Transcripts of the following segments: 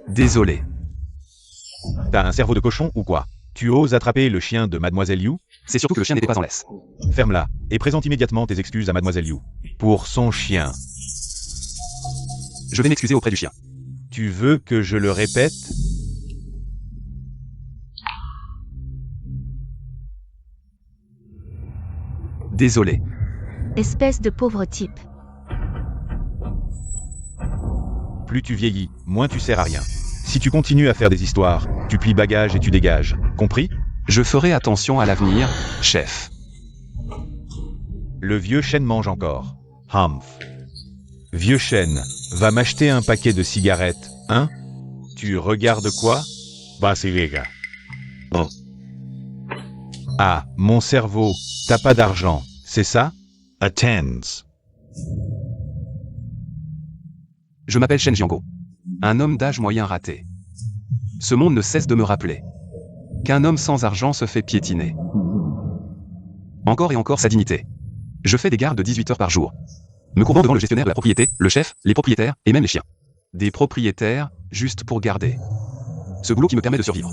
Désolé. T'as un cerveau de cochon ou quoi? Tu oses attraper le chien de Mademoiselle Liu? C'est surtout que le chien n'était pas en laisse. Ferme-la, et présente immédiatement tes excuses à Mademoiselle Liu. Pour son chien. Je vais m'excuser auprès du chien. Tu veux que je le répète? Désolé. Espèce de pauvre type. Plus tu vieillis, moins tu sers à rien. Si tu continues à faire des histoires, tu plies bagages et tu dégages. Compris? Je ferai attention à l'avenir, chef. Le vieux chêne mange encore. Humph. Vieux chêne, va m'acheter un paquet de cigarettes, hein? Tu regardes quoi? Basilica. Oh. Ah, mon cerveau, t'as pas d'argent, c'est ça? Attends. Je m'appelle Shen Jiango. Un homme d'âge moyen raté. Ce monde ne cesse de me rappeler qu'un homme sans argent se fait piétiner. Encore et encore sa dignité. Je fais des gardes de 18 heures par jour, me courbant devant le gestionnaire de la propriété, le chef, les propriétaires et même les chiens. Des propriétaires, juste pour garder ce boulot qui me permet de survivre.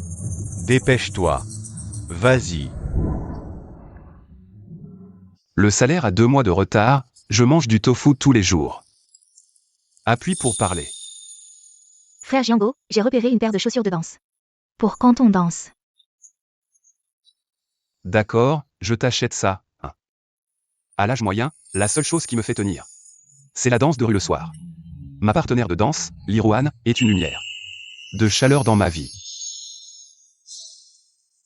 Dépêche-toi. Vas-y. Le salaire a 2 mois de retard, je mange du tofu tous les jours. Appuie pour parler. Frère Jiango, j'ai repéré une paire de chaussures de danse. Pour quand on danse. D'accord, je t'achète ça. Hein. À l'âge moyen, la seule chose qui me fait tenir, c'est la danse de rue le soir. Ma partenaire de danse, Lirouane, est une lumière de chaleur dans ma vie.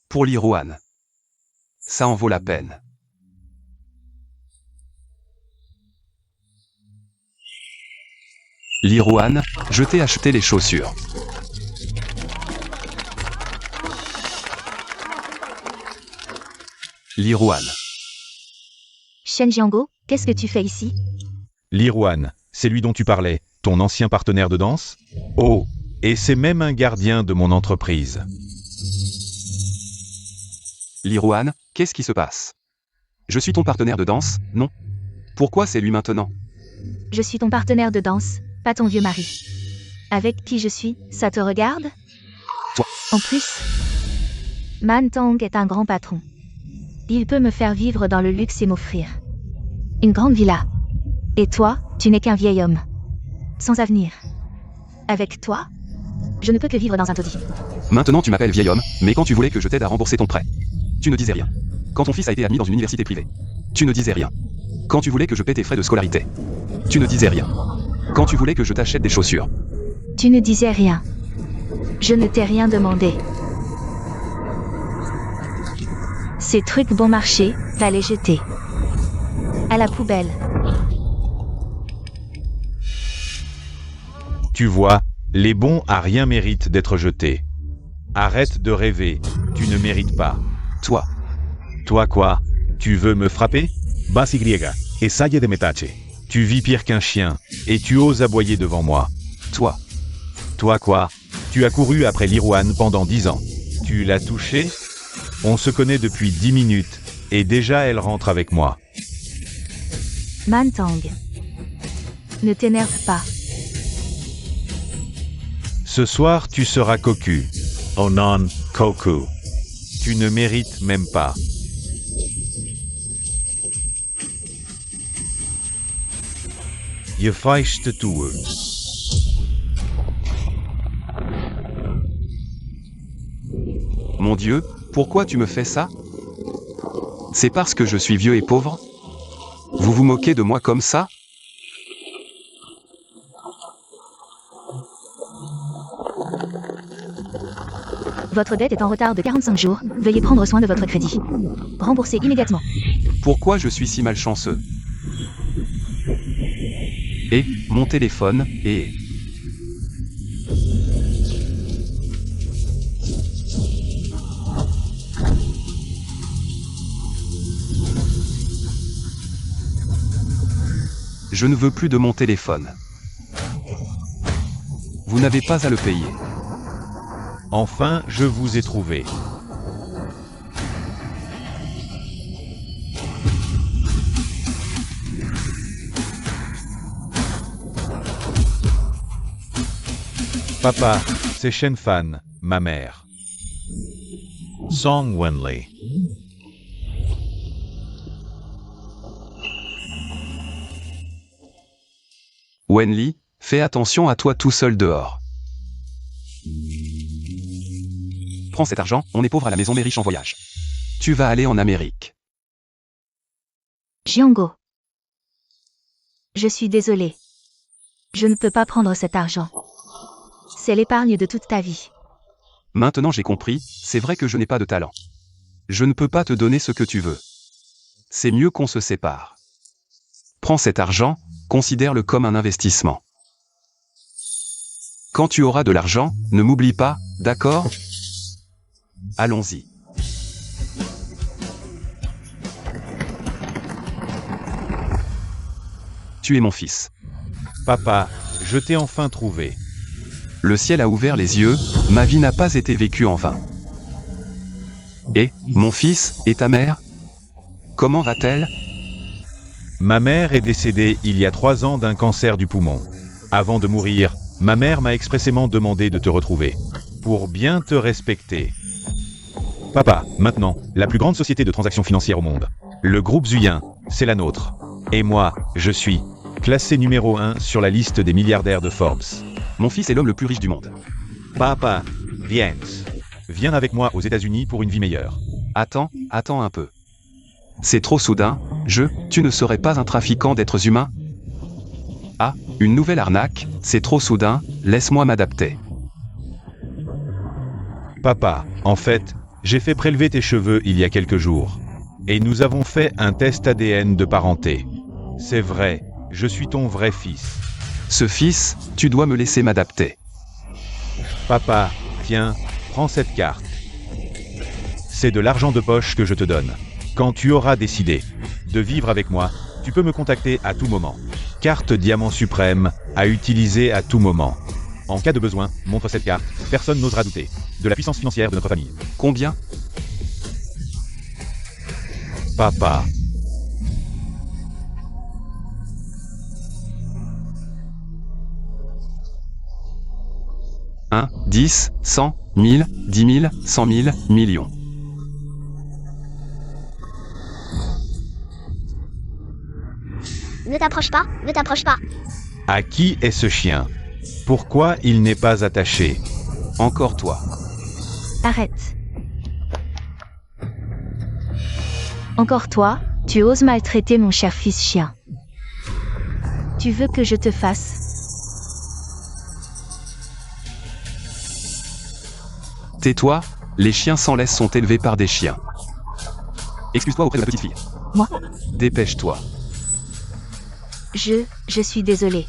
Pour Lirouane, ça en vaut la peine. Lirouane, je t'ai acheté les chaussures. Lirouane. Shen Jiango, qu'est-ce que tu fais ici? Lirouane, c'est lui dont tu parlais, ton ancien partenaire de danse? Oh, et c'est même un gardien de mon entreprise. Lirouane, qu'est-ce qui se passe? Je suis ton partenaire de danse, non? Pourquoi c'est lui maintenant? Je suis ton partenaire de danse, pas ton vieux mari. Avec qui je suis, ça te regarde? Toi. En plus, Man Tong est un grand patron. Il peut me faire vivre dans le luxe et m'offrir une grande villa. Et toi, tu n'es qu'un vieil homme, sans avenir. Avec toi, je ne peux que vivre dans un taudis. Maintenant tu m'appelles vieil homme, mais quand tu voulais que je t'aide à rembourser ton prêt, tu ne disais rien. Quand ton fils a été admis dans une université privée, tu ne disais rien. Quand tu voulais que je paie tes frais de scolarité, tu ne disais rien. Quand tu voulais que je t'achète des chaussures, tu ne disais rien. Je ne t'ai rien demandé. Ces trucs bon marché, va les jeter à la poubelle. Tu vois, les bons à rien méritent d'être jetés. Arrête de rêver, tu ne mérites pas. toi, Toi quoi? Tu veux me frapper? Basilica. Essaye de metache. Tu vis pire qu'un chien, et tu oses aboyer devant moi. toi, Toi quoi? Tu as couru après Lirouane pendant 10 ans. Tu l'as touchée? On se connaît depuis 10 minutes, et déjà elle rentre avec moi. Man Tang, ne t'énerve pas. Ce soir tu seras cocu. Onan Koku. Tu ne mérites même pas. Je feiste toe. mon Dieu, pourquoi tu me fais ça? C'est parce que je suis vieux et pauvre? Vous vous moquez de moi comme ça? Votre dette est en retard de 45 jours, veuillez prendre soin de votre crédit. Remboursez immédiatement. Pourquoi je suis si malchanceux? Et, mon téléphone, et... Je ne veux plus de mon téléphone. Vous n'avez pas à le payer. Enfin, je vous ai trouvé. Papa, C'est Shen Fan, ma mère. Song Wenli. Wenli, fais attention à toi tout seul dehors. Prends cet argent, on est pauvre à la maison mais riche en voyage. Tu vas aller en Amérique. Jiango. Je suis désolée. Je ne peux pas prendre cet argent. C'est l'épargne de toute ta vie. Maintenant j'ai compris, c'est vrai que je n'ai pas de talent. Je ne peux pas te donner ce que tu veux. C'est mieux qu'on se sépare. Prends cet argent, considère-le comme un investissement. Quand tu auras de l'argent, ne m'oublie pas, d'accord? Allons-y. Tu es mon fils. Papa, je t'ai enfin trouvé. Le ciel a ouvert les yeux, ma vie n'a pas été vécue en vain. Et, mon fils, et ta mère? Comment va-t-elle? Ma mère est décédée il y a 3 ans d'un cancer du poumon. Avant de mourir, ma mère m'a expressément demandé de te retrouver. Pour bien te respecter. Papa, maintenant, la plus grande société de transactions financières au monde. Le groupe Zuyin, c'est la nôtre. Et moi, je suis classé numéro 1 sur la liste des milliardaires de Forbes. Mon fils est l'homme le plus riche du monde. Papa, viens. Viens avec moi aux États-Unis pour une vie meilleure. Attends un peu. C'est trop soudain, tu ne serais pas un trafiquant d'êtres humains? Ah, une nouvelle arnaque, c'est trop soudain, laisse-moi m'adapter. Papa, en fait, j'ai fait prélever tes cheveux il y a quelques jours. Et nous avons fait un test ADN de parenté. C'est vrai, je suis ton vrai fils. Ce fils, tu dois me laisser m'adapter. Papa, tiens, prends cette carte. C'est de l'argent de poche que je te donne. Quand tu auras décidé de vivre avec moi, tu peux me contacter à tout moment. Carte Diamant Suprême, à utiliser à tout moment. En cas de besoin, montre cette carte, personne n'osera douter de la puissance financière de notre famille. Combien? Papa. 1, 10, 100, 1000, 10 000, 100 000, millions. Ne t'approche pas, ne t'approche pas. À qui est ce chien? Pourquoi il n'est pas attaché? Encore toi. Arrête. Encore toi, tu oses maltraiter mon cher fils chien. Tu veux que je te fasse? Tais-toi, les chiens sans laisse sont élevés par des chiens. Excuse-toi auprès de la petite fille. Moi? Dépêche-toi. Je suis désolée.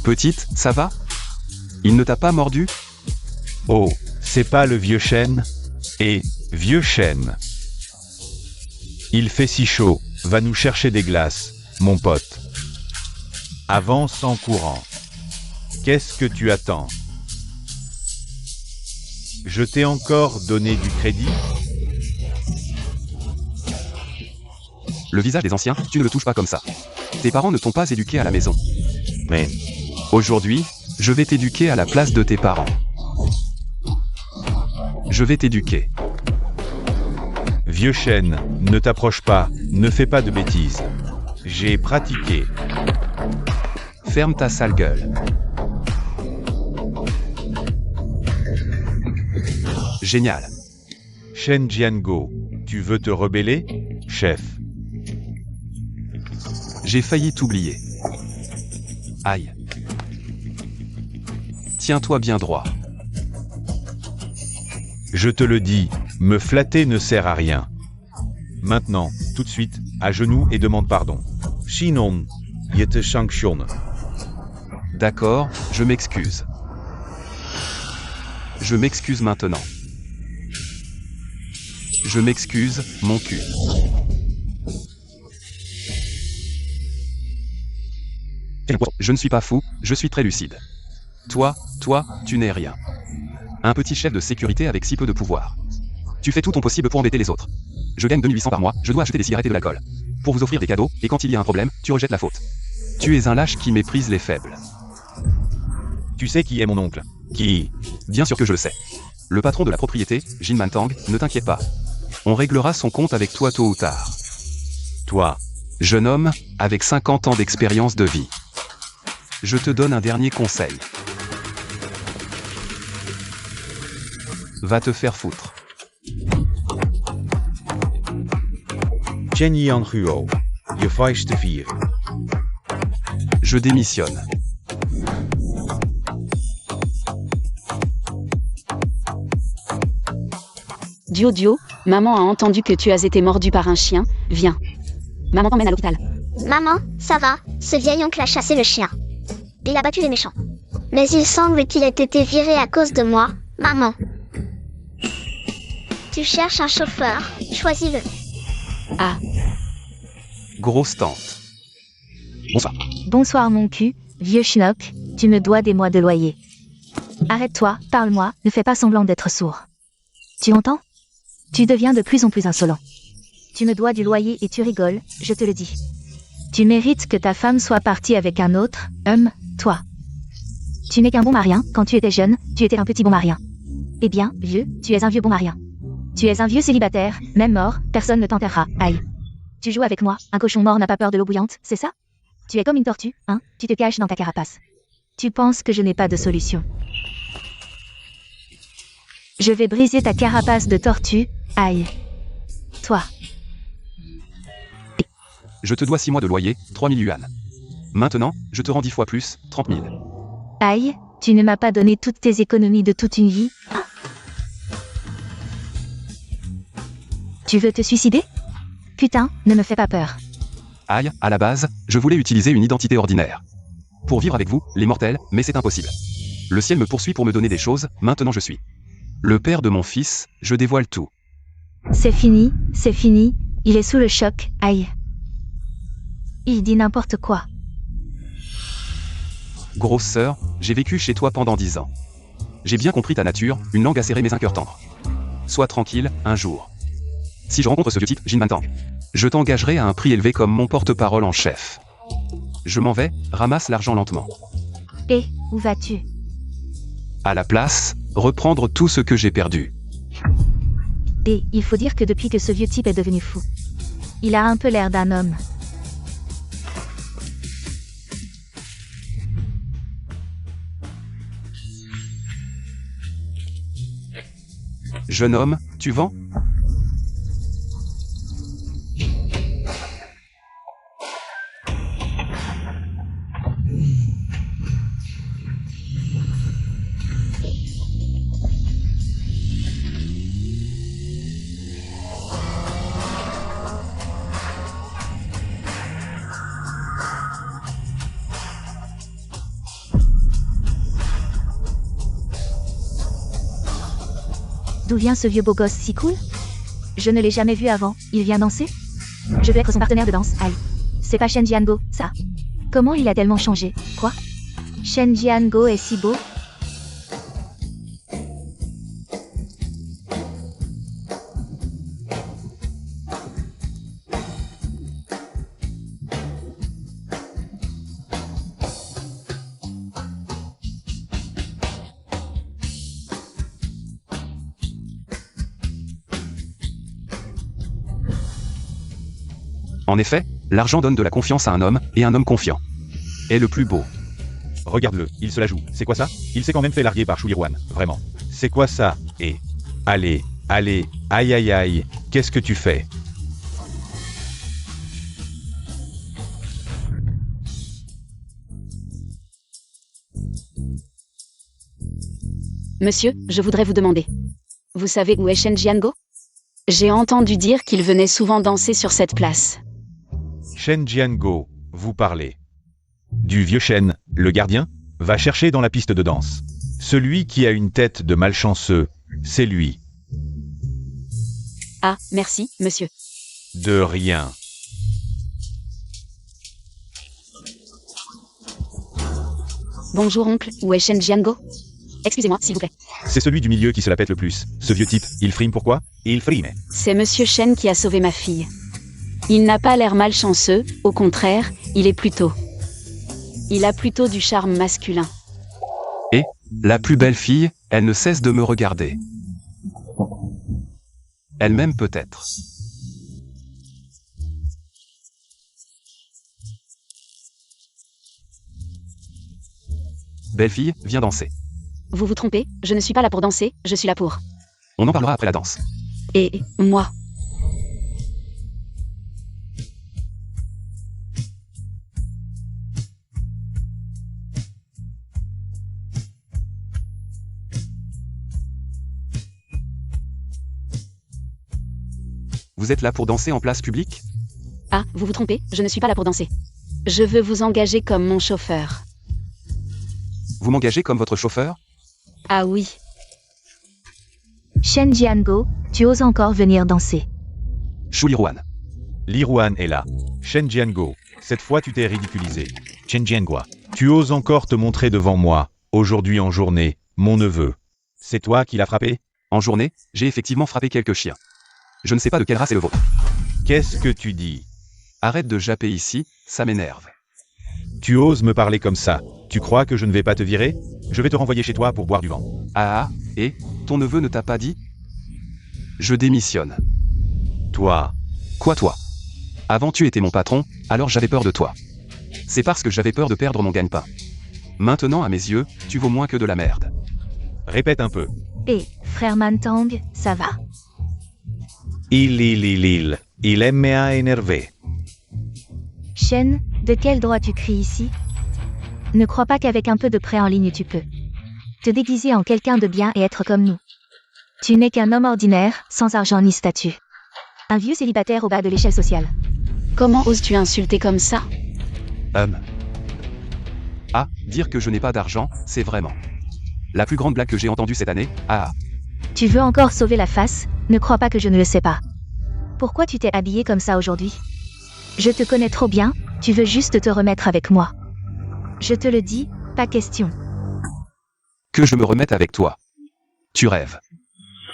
Petite, ça va? Il ne t'a pas mordu? Oh, c'est pas le vieux chêne? Et, vieux chêne. Il fait si chaud, va nous chercher des glaces, mon pote. Avance en courant. Qu'est-ce que tu attends? Je t'ai encore donné du crédit? Le visage des anciens, tu ne le touches pas comme ça. Tes parents ne t'ont pas éduqué à la maison. Mais Aujourd'hui, je vais t'éduquer à la place de tes parents. Je vais t'éduquer. Vieux chêne, ne t'approche pas, ne fais pas de bêtises. J'ai pratiqué. Ferme ta sale gueule. Génial. Shen Jiango, tu veux te rebeller, chef? J'ai failli t'oublier. Aïe. Tiens-toi bien droit. Je te le dis, me flatter ne sert à rien. Maintenant, tout de suite, à genoux et demande pardon. Sinon, je te sanctionne. D'accord, je m'excuse. Je m'excuse maintenant. Je m'excuse, mon cul. Je ne suis pas fou, je suis très lucide. Toi, tu n'es rien. Un petit chef de sécurité avec si peu de pouvoir. Tu fais tout ton possible pour embêter les autres. Je gagne 2800 par mois, je dois acheter des cigarettes et de l'alcool. Pour vous offrir des cadeaux, et quand il y a un problème, tu rejettes la faute. Tu es un lâche qui méprise les faibles. Tu sais qui est mon oncle? Qui? Bien sûr que je le sais. Le patron de la propriété, Jin Mantang, ne t'inquiète pas. On réglera son compte avec toi tôt ou tard. Toi. Jeune homme, avec 50 ans d'expérience de vie. Je te donne un dernier conseil. Va te faire foutre. Chen Yan Huo. Je feiste vier. Je démissionne. Dio, maman a entendu que tu as été mordu par un chien. Viens. Maman t'emmène à l'hôpital. Maman, ça va, ce vieil oncle a chassé le chien. Il a battu les méchants. Mais il semble qu'il ait été viré à cause de moi, maman. Tu cherches un chauffeur, choisis-le. Ah, Grosse tante. Bonsoir. Bonsoir mon cul, vieux schnock, tu me dois des mois de loyer. Arrête-toi, parle-moi, ne fais pas semblant d'être sourd. Tu entends? Tu deviens de plus en plus insolent. Tu me dois du loyer et tu rigoles, je te le dis. Tu mérites que ta femme soit partie avec un autre, toi. Tu n'es qu'un bon marien, quand tu étais jeune, tu étais un petit bon marien. Eh bien, vieux, tu es un vieux bon marien. Tu es un vieux célibataire, même mort, personne ne t'enterrera, aïe. Tu joues avec moi, un cochon mort n'a pas peur de l'eau bouillante, c'est ça? Tu es comme une tortue, hein, tu te caches dans ta carapace. Tu penses que je n'ai pas de solution. Je vais briser ta carapace de tortue, aïe. Toi. Je te dois 6 mois de loyer, 3000 yuan. Maintenant, je te rends 10 fois plus, 30 000. Aïe, tu ne m'as pas donné toutes tes économies de toute une vie? Tu veux te suicider? Putain, ne me fais pas peur. Aïe, à la base, je voulais utiliser une identité ordinaire. Pour vivre avec vous, les mortels, mais c'est impossible. Le ciel me poursuit pour me donner des choses, maintenant je suis le père de mon fils, je dévoile tout. C'est fini, il est sous le choc, aïe. Il dit n'importe quoi. Grosse sœur, j'ai vécu chez toi pendant 10 ans. J'ai bien compris ta nature, une langue acérée mais un cœur tendre. Sois tranquille, un jour. Si je rencontre ce vieux type, Jin Mantang, je t'engagerai à un prix élevé comme mon porte-parole en chef. Je m'en vais, ramasse l'argent lentement. Et, où vas-tu? À la place, reprendre tout ce que j'ai perdu. Et, il faut dire que depuis que ce vieux type est devenu fou, il a un peu l'air d'un homme. Jeune homme, tu vends? D'où vient ce vieux beau gosse si cool? Je ne l'ai jamais vu avant, il vient danser? Je veux être son partenaire de danse, aïe. C'est pas Shen Jiango, ça. Comment il a tellement changé? Quoi? Shen Jiango est si beau? En effet, l'argent donne de la confiance à un homme, et un homme confiant est le plus beau. Regarde-le, il se la joue. C'est quoi ça? Il s'est quand même fait larguer par Shuliruan, vraiment. C'est quoi ça? Et... Allez, aïe aïe aïe, qu'est-ce que tu fais? monsieur, je voudrais vous demander. Vous savez où est Shen Jiango? J'ai entendu dire qu'il venait souvent danser sur cette place. Shen Jiango, vous parlez. Du vieux Shen, le gardien, va chercher dans la piste de danse. Celui qui a une tête de malchanceux, c'est lui. Ah, merci, monsieur. De rien. Bonjour oncle, où est Shen Jiango? Excusez-moi, s'il vous plaît. C'est celui du milieu qui se la pète le plus. Ce vieux type, il frime pourquoi? Il frime. C'est monsieur Shen qui a sauvé ma fille. Il n'a pas l'air malchanceux, au contraire, il est plutôt Il a plutôt du charme masculin. La plus belle fille, elle ne cesse de me regarder. Elle m'aime peut-être. Belle fille, viens danser. Vous vous trompez, je ne suis pas là pour danser, je suis là pour. On en parlera après la danse. Et moi. Vous êtes là pour danser en place publique? Ah, vous vous trompez, je ne suis pas là pour danser. Je veux vous engager comme mon chauffeur. Vous m'engagez comme votre chauffeur? Ah oui. Shen Jiango, tu oses encore venir danser. Shu Liruan. Liruan est là. Shen Jiango, cette fois tu t'es ridiculisé. Chen Jiangua. Tu oses encore te montrer devant moi, aujourd'hui en journée, mon neveu. C'est toi qui l'as frappé? En journée, j'ai effectivement frappé quelques chiens. Je ne sais pas de quelle race est le vôtre. Qu'est-ce que tu dis? Arrête de japper ici, ça m'énerve. Tu oses me parler comme ça? Tu crois que je ne vais pas te virer? Je vais te renvoyer chez toi pour boire du vent. Ah, et ton neveu ne t'a pas dit? Je démissionne. Toi, Quoi toi? Avant tu étais mon patron, alors j'avais peur de toi. C'est parce que j'avais peur de perdre mon gagne-pain. Maintenant à mes yeux, tu vaux moins que de la merde. répète un peu. Et, frère Mantang, ça va? Il m'a énervé. Shen, de quel droit tu cries ici? Ne crois pas qu'avec un peu de prêt en ligne tu peux te déguiser en quelqu'un de bien et être comme nous. Tu n'es qu'un homme ordinaire, sans argent ni statut. Un vieux célibataire au bas de l'échelle sociale. Comment oses-tu insulter comme ça? Ah, dire que je n'ai pas d'argent, c'est vraiment la plus grande blague que j'ai entendue cette année. Ah, Tu veux encore sauver la face? Ne crois pas que je ne le sais pas. Pourquoi tu t'es habillé comme ça aujourd'hui? Je te connais trop bien, tu veux juste te remettre avec moi. Je te le dis, pas question. que je me remette avec toi. Tu rêves.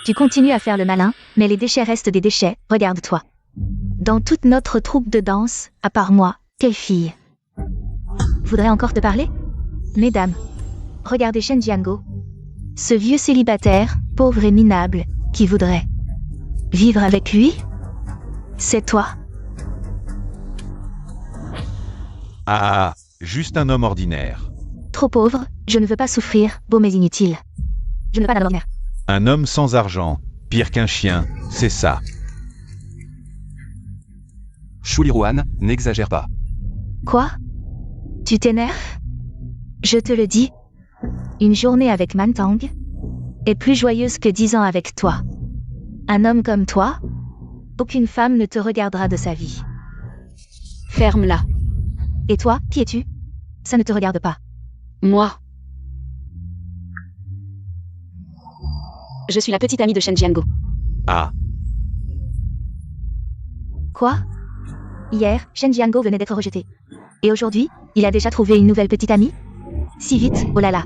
Tu continues à faire le malin, mais les déchets restent des déchets, regarde-toi. Dans toute notre troupe de danse, à part moi, quelle fille voudrait encore te parler? Mesdames, regardez Shen Jiango. Ce vieux célibataire, pauvre et minable, qui voudrait vivre avec lui? C'est toi. Ah, juste un homme ordinaire. Trop pauvre, je ne veux pas souffrir, beau mais inutile. Je ne veux pas d'un ordinaire. Un homme sans argent, pire qu'un chien, c'est ça. Shu Liruan, n'exagère pas. Quoi? Tu t'énerves? Je te le dis. Une journée avec Mantang est plus joyeuse que 10 ans avec toi. Un homme comme toi, aucune femme ne te regardera de sa vie. Ferme-la. Et toi, qui es-tu? Ça ne te regarde pas. Moi. Je suis la petite amie de Shen Jiango. Ah, Quoi? Hier, Shen Jiango venait d'être rejeté. Et aujourd'hui, il a déjà trouvé une nouvelle petite amie? Si vite, oh là là.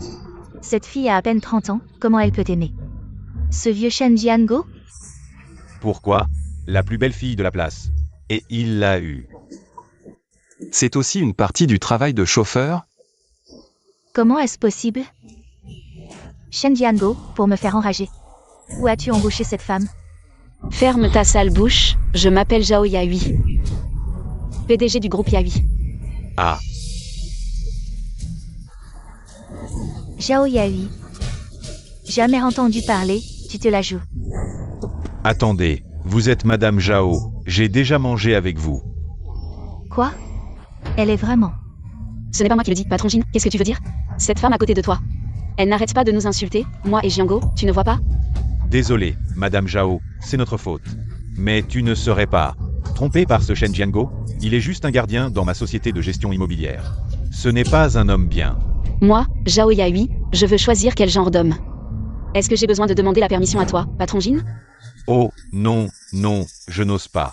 Cette fille a à peine 30 ans, comment elle peut t'aimer? Ce vieux Shen Jiango? pourquoi? La plus belle fille de la place. Et il l'a eue. C'est aussi une partie du travail de chauffeur. Comment est-ce possible? Shen Jiango, pour me faire enrager. Où as-tu embauché cette femme? Ferme ta sale bouche, je m'appelle Zhao Yahui. PDG du groupe Yahui. Ah, Zhao Yahui. Jamais entendu parler, tu te la joues. attendez, vous êtes Madame Zhao, j'ai déjà mangé avec vous. Quoi? Elle est vraiment. Ce n'est pas moi qui le dis, patron Jin, qu'est-ce que tu veux dire? Cette femme à côté de toi. Elle n'arrête pas de nous insulter, moi et Jiango, tu ne vois pas? Désolé, Madame Zhao, c'est notre faute. Mais tu ne serais pas trompée par ce Shen Jiango? Il est juste un gardien dans ma société de gestion immobilière. Ce n'est pas un homme bien. Moi, Zhao Yahui, je veux choisir quel genre d'homme. Est-ce que j'ai besoin de demander la permission à toi, patron Jin? Oh, non, non, je n'ose pas.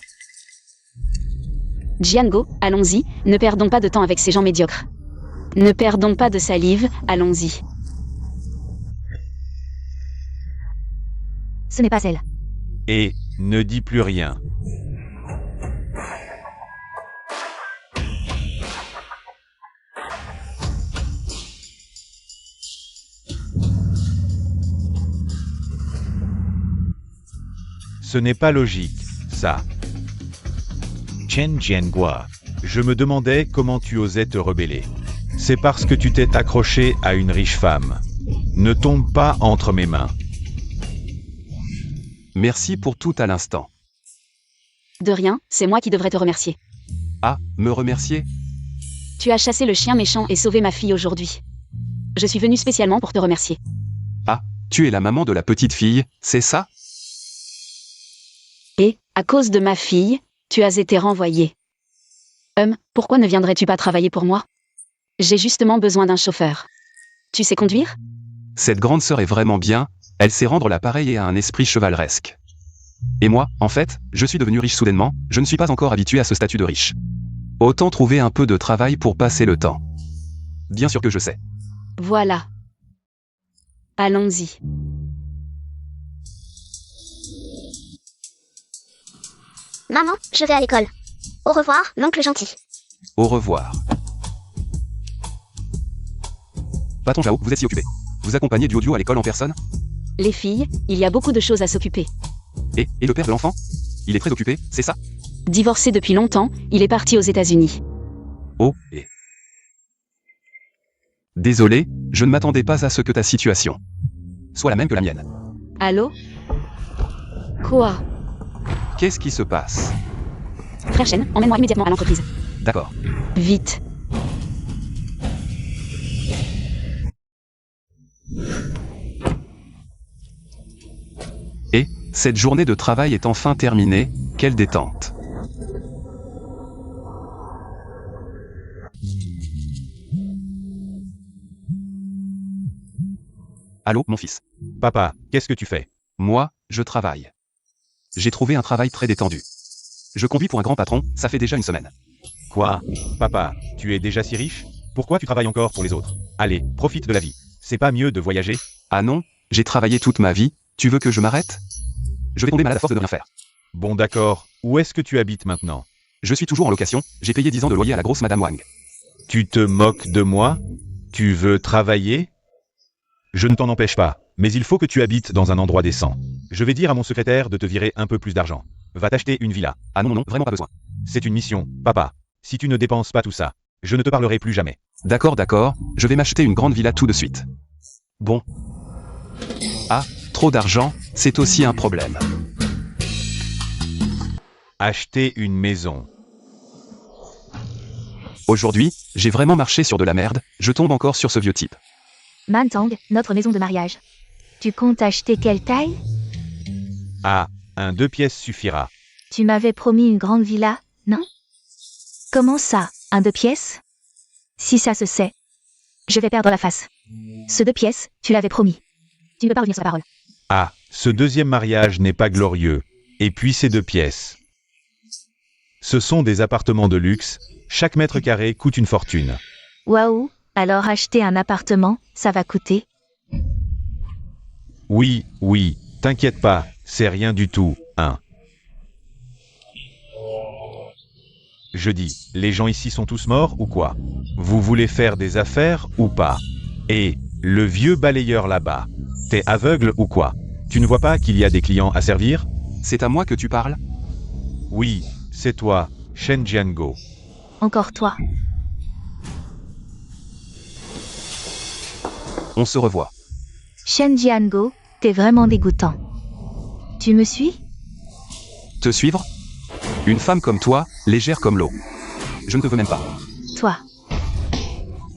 Jiango, allons-y, ne perdons pas de temps avec ces gens médiocres. Ne perdons pas de salive, allons-y. Ce n'est pas elle. Et ne dis plus rien. Ce n'est pas logique, ça. Chen Jiangua. Je me demandais comment tu osais te rebeller. C'est parce que tu t'es accroché à une riche femme. Ne tombe pas entre mes mains. Merci pour tout à l'instant. De rien, c'est moi qui devrais te remercier. Ah, me remercier? Tu as chassé le chien méchant et sauvé ma fille aujourd'hui. Je suis venue spécialement pour te remercier. Ah, tu es la maman de la petite fille, c'est ça? Et, à cause de ma fille, tu as été renvoyé. Pourquoi ne viendrais-tu pas travailler pour moi? J'ai justement besoin d'un chauffeur. Tu sais conduire? Cette grande sœur est vraiment bien, elle sait rendre l'appareil et a un esprit chevaleresque. Et moi, en fait, je suis devenu riche soudainement, je ne suis pas encore habitué à ce statut de riche. Autant trouver un peu de travail pour passer le temps. Bien sûr que je sais. Voilà. Allons-y. Maman, je vais à l'école. Au revoir, l'oncle gentil. Au revoir. Patron Zhao, vous êtes si occupé. Vous accompagnez Duoduo à l'école en personne? Les filles, il y a beaucoup de choses à s'occuper. Et le père de l'enfant? Il est très occupé, c'est ça? Divorcé depuis longtemps, il est parti aux États-Unis. Oh, et... Désolé, je ne m'attendais pas à ce que ta situation soit la même que la mienne. Allô? Quoi? Qu'est-ce qui se passe? Frère Shen, emmène-moi immédiatement à l'entreprise. D'accord. Vite. Et, cette journée de travail est enfin terminée, quelle détente. Allô, mon fils. Papa, qu'est-ce que tu fais? Moi, je travaille. J'ai trouvé un travail très détendu. Je conduis pour un grand patron, ça fait déjà une semaine. Quoi? Papa, tu es déjà si riche? Pourquoi tu travailles encore pour les autres? Allez, profite de la vie. C'est pas mieux de voyager? Ah non, j'ai travaillé toute ma vie, tu veux que je m'arrête? Je vais tomber malade à force de ne rien faire. Bon d'accord, où est-ce que tu habites maintenant? Je suis toujours en location, j'ai payé 10 ans de loyer à la grosse Madame Wang. Tu te moques de moi? Tu veux travailler? Je ne t'en empêche pas, mais il faut que tu habites dans un endroit décent. Je vais dire à mon secrétaire de te virer un peu plus d'argent. Va t'acheter une villa. Ah non, vraiment pas besoin. C'est une mission, papa. Si tu ne dépenses pas tout ça, je ne te parlerai plus jamais. D'accord, je vais m'acheter une grande villa tout de suite. Bon. Ah, trop d'argent, c'est aussi un problème. Acheter une maison. Aujourd'hui, j'ai vraiment marché sur de la merde, je tombe encore sur ce vieux type. Mantang, notre maison de mariage. Tu comptes acheter quelle taille? Ah, un 2 pièces suffira. Tu m'avais promis une grande villa, non? Comment ça, un 2 pièces? Si ça se sait, je vais perdre la face. Ce 2 pièces, tu l'avais promis. Tu ne peux pas revenir sur la parole. Ah, ce deuxième mariage n'est pas glorieux. Et puis ces 2 pièces. Ce sont des appartements de luxe, chaque mètre carré coûte une fortune. Waouh, alors acheter un appartement, ça va coûter? Oui, t'inquiète pas, c'est rien du tout, hein. Je dis, les gens ici sont tous morts ou quoi? Vous voulez faire des affaires ou pas? Et, le vieux balayeur là-bas, t'es aveugle ou quoi? Tu ne vois pas qu'il y a des clients à servir? C'est à moi que tu parles? Oui, c'est toi, Shen Jiango. Encore toi. On se revoit. Shen Jiango, t'es vraiment dégoûtant. Tu me suis? Te suivre? Une femme comme toi, légère comme l'eau. Je ne te veux même pas. Toi.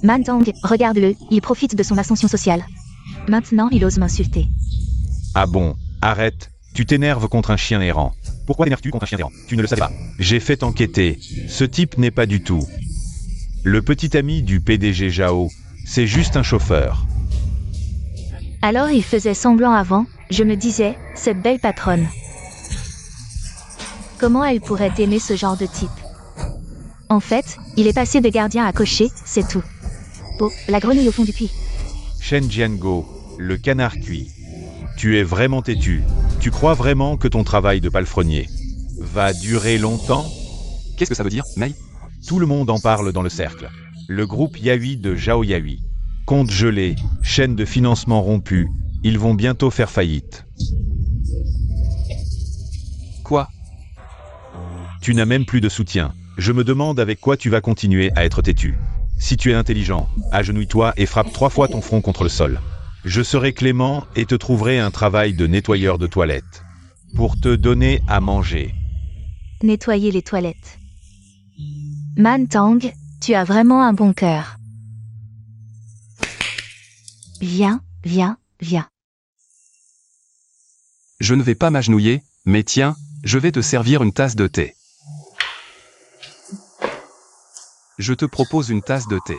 Mantang, regarde-le, il profite de son ascension sociale. Maintenant, il ose m'insulter. Ah bon, arrête, tu t'énerves contre un chien errant. Pourquoi t'énerves-tu contre un chien errant? Tu ne le savais pas. J'ai fait enquêter, ce type n'est pas du tout le petit ami du PDG Zhao, c'est juste un chauffeur. Alors il faisait semblant avant, je me disais, cette belle patronne. Comment elle pourrait aimer ce genre de type? En fait, il est passé de gardien à cocher, c'est tout. Oh, la grenouille au fond du puits. Shen Jiango, le canard cuit. Tu es vraiment têtu. Tu crois vraiment que ton travail de palefrenier va durer longtemps? Qu'est-ce que ça veut dire, Mei? Tout le monde en parle dans le cercle. Le groupe Yahui de Zhao Yahui. Compte gelé, chaîne de financement rompue, ils vont bientôt faire faillite. Tu n'as même plus de soutien. Je me demande avec quoi tu vas continuer à être têtu. Si tu es intelligent, agenouille-toi et frappe 3 fois ton front contre le sol. Je serai clément et te trouverai un travail de nettoyeur de toilettes. Pour te donner à manger. Nettoyer les toilettes. Man Tang, tu as vraiment un bon cœur. Viens, viens, viens. Je ne vais pas m'agenouiller, mais tiens, je vais te servir une tasse de thé. Je te propose une tasse de thé.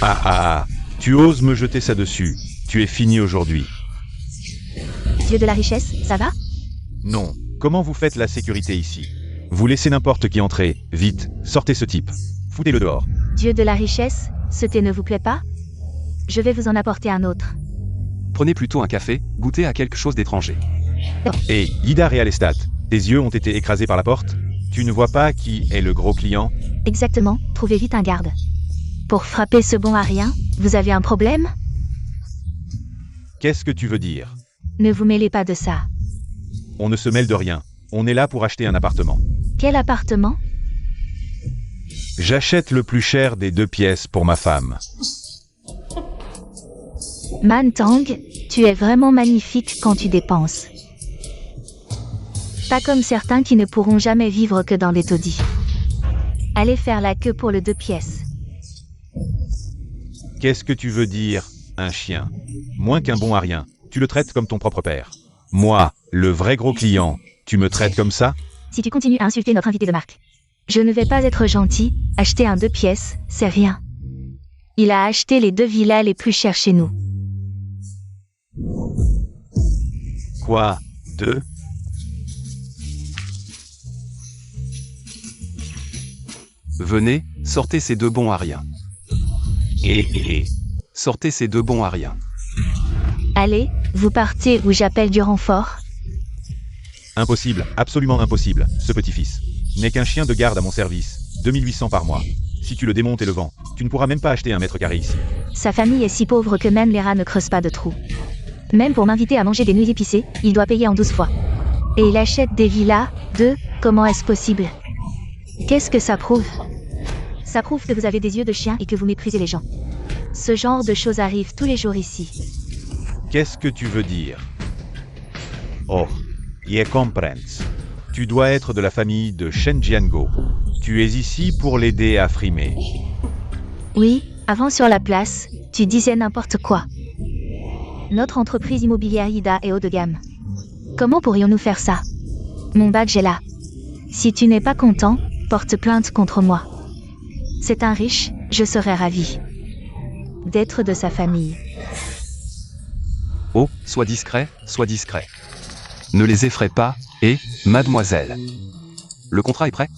Ah, tu oses me jeter ça dessus. Tu es fini aujourd'hui. Dieu de la richesse, ça va? Non. Comment vous faites la sécurité ici? Vous laissez n'importe qui entrer. Vite, sortez ce type. Foutez-le dehors. Dieu de la richesse, ce thé ne vous plaît pas? Je vais vous en apporter un autre. Prenez plutôt un café, goûtez à quelque chose d'étranger. Hé, Ida Real Estate, tes yeux ont été écrasés par la porte? Tu ne vois pas qui est le gros client? Exactement, trouvez vite un garde. Pour frapper ce bon à rien, vous avez un problème? Qu'est-ce que tu veux dire? Ne vous mêlez pas de ça. On ne se mêle de rien. On est là pour acheter un appartement. Quel appartement? J'achète le plus cher des 2 pièces pour ma femme. Man Tang, tu es vraiment magnifique quand tu dépenses. Pas comme certains qui ne pourront jamais vivre que dans les taudis. Allez faire la queue pour le 2 pièces. Qu'est-ce que tu veux dire, un chien? Moins qu'un bon à rien. Tu le traites comme ton propre père. Moi, le vrai gros client, tu me traites comme ça? Si tu continues à insulter notre invité de marque. Je ne vais pas être gentil, acheter un 2 pièces, c'est rien. Il a acheté les 2 villas les plus chères chez nous. Quoi? 2? Venez, sortez ces 2 bons à rien. Sortez ces 2 bons à rien. Allez, vous partez ou j'appelle du renfort. Impossible, absolument impossible, ce petit-fils. N'est qu'un chien de garde à mon service, 2800 par mois. Si tu le démontes et le vends, tu ne pourras même pas acheter un mètre carré ici. Sa famille est si pauvre que même les rats ne creusent pas de trous. Même pour m'inviter à manger des nouilles épicées, il doit payer en 12 fois. Et il achète des villas, comment est-ce possible? Qu'est-ce que ça prouve? Ça prouve que vous avez des yeux de chien et que vous méprisez les gens. Ce genre de choses arrive tous les jours ici. Qu'est-ce que tu veux dire? Oh, je comprends. Tu dois être de la famille de Shen Jiango. Tu es ici pour l'aider à frimer. Oui, avant sur la place, tu disais n'importe quoi. Notre entreprise immobilière Ida est haut de gamme. Comment pourrions-nous faire ça? Mon badge est là. Si tu n'es pas content, porte plainte contre moi. C'est un riche, je serais ravi d'être de sa famille. Oh, sois discret, sois discret. Ne les effraie pas, et, mademoiselle. Le contrat est prêt?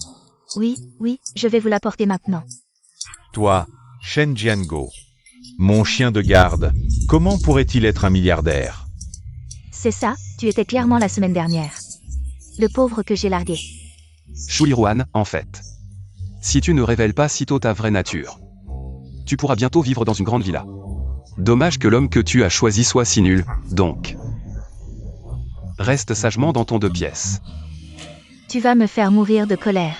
Oui, je vais vous l'apporter maintenant. Toi, Shen Jiango, mon chien de garde, comment pourrait-il être un milliardaire? C'est ça, tu étais clairement la semaine dernière. Le pauvre que j'ai largué. Shuliruan, en fait. Si tu ne révèles pas sitôt ta vraie nature, tu pourras bientôt vivre dans une grande villa. Dommage que l'homme que tu as choisi soit si nul, donc. Reste sagement dans ton 2 pièces. Tu vas me faire mourir de colère.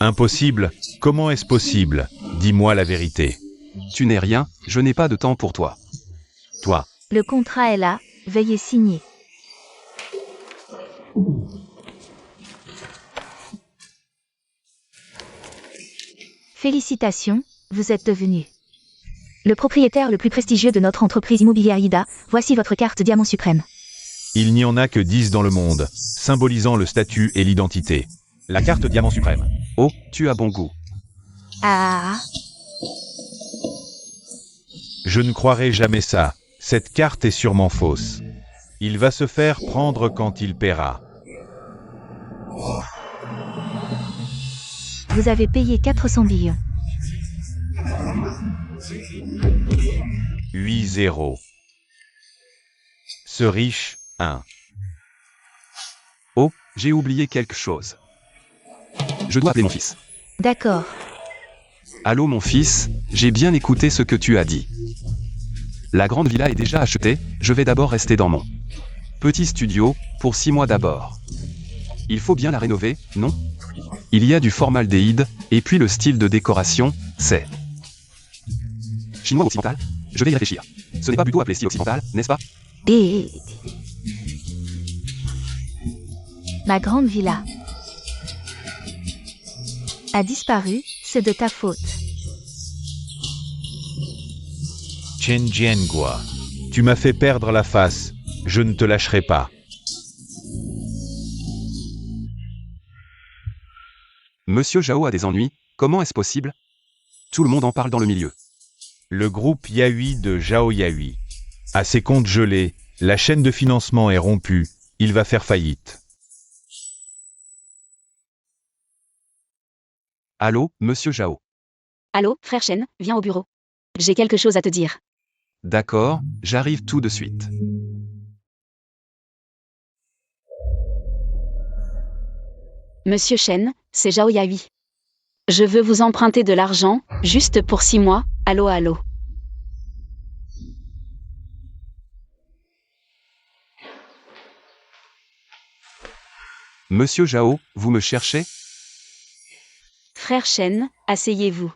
Impossible? Comment est-ce possible? Dis-moi la vérité. Tu n'es rien, je n'ai pas de temps pour toi. Toi. Le contrat est là, veuillez signer. Félicitations, vous êtes devenu le propriétaire le plus prestigieux de notre entreprise immobilière Ida. Voici votre carte Diamant Suprême. Il n'y en a que 10 dans le monde, symbolisant le statut et l'identité. La carte Diamant Suprême. Oh, tu as bon goût. Ah. Je ne croirai jamais ça. Cette carte est sûrement fausse. Il va se faire prendre quand il paiera. Vous avez payé 400 billions. 8-0. Ce riche, 1. Oh, j'ai oublié quelque chose. Je dois appeler mon fils. D'accord. Allô mon fils, j'ai bien écouté ce que tu as dit. La grande villa est déjà achetée, je vais d'abord rester dans mon Petit studio, pour 6 mois d'abord. Il faut bien la rénover, non? Il y a du formaldéhyde, et puis le style de décoration, c'est... Chinois ou occidental? Je vais y réfléchir. Ce n'est pas plutôt appelé style occidental, n'est-ce pas? Et... Ma grande villa a disparu, c'est de ta faute. Chen Jiangua. Tu m'as fait perdre la face. Je ne te lâcherai pas. Monsieur Zhao a des ennuis, comment est-ce possible? Tout le monde en parle dans le milieu. Le groupe Yahui de Zhao Yahui a ses comptes gelés, la chaîne de financement est rompue, il va faire faillite. Allô, monsieur Zhao. Allô, frère Shen, viens au bureau. J'ai quelque chose à te dire. D'accord, j'arrive tout de suite. Monsieur Shen, c'est Zhao Yahui. Je veux vous emprunter de l'argent, juste pour 6 mois, allô allô. Monsieur Zhao, vous me cherchez? Frère Shen, asseyez-vous.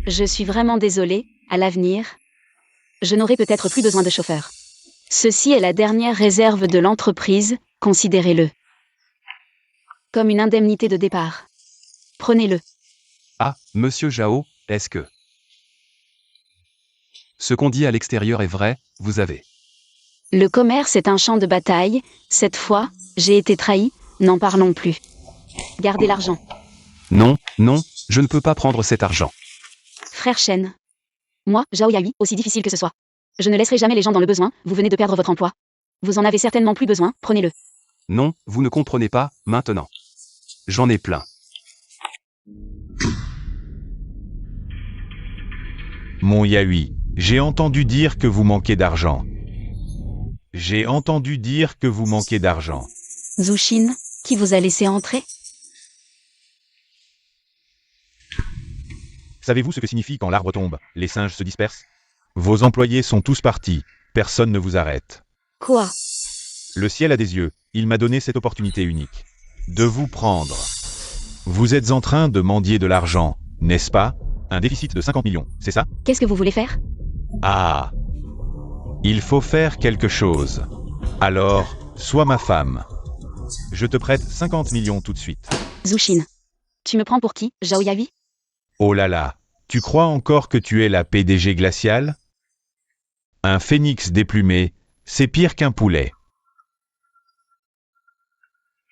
Je suis vraiment désolée, à l'avenir, je n'aurai peut-être plus besoin de chauffeur. Ceci est la dernière réserve de l'entreprise, considérez-le comme une indemnité de départ. Prenez-le. Ah, monsieur Zhao, est-ce que... Ce qu'on dit à l'extérieur est vrai, vous avez... Le commerce est un champ de bataille, cette fois, j'ai été trahi, n'en parlons plus. Gardez l'argent. Non, non, je ne peux pas prendre cet argent. Frère Shen. Moi, Zhao Yahui, aussi difficile que ce soit. Je ne laisserai jamais les gens dans le besoin, vous venez de perdre votre emploi. Vous en avez certainement plus besoin, prenez-le. Non, vous ne comprenez pas, maintenant. J'en ai plein. Mon Yahui, j'ai entendu dire que vous manquez d'argent. J'ai entendu dire que vous manquez d'argent. Zushin, qui vous a laissé entrer? Savez-vous ce que signifie quand l'arbre tombe, les singes se dispersent? Vos employés sont tous partis, personne ne vous arrête. Quoi? Le ciel a des yeux, il m'a donné cette opportunité unique. De vous prendre. Vous êtes en train de mendier de l'argent, n'est-ce pas? Un déficit de 50 millions, c'est ça? Qu'est-ce que vous voulez faire? Ah. Il faut faire quelque chose. Alors, sois ma femme. Je te prête 50 millions tout de suite. Zushin. Tu me prends pour qui, Zhao Yahui? Oh là là, tu crois encore que tu es la PDG glaciale? Un phénix déplumé, c'est pire qu'un poulet.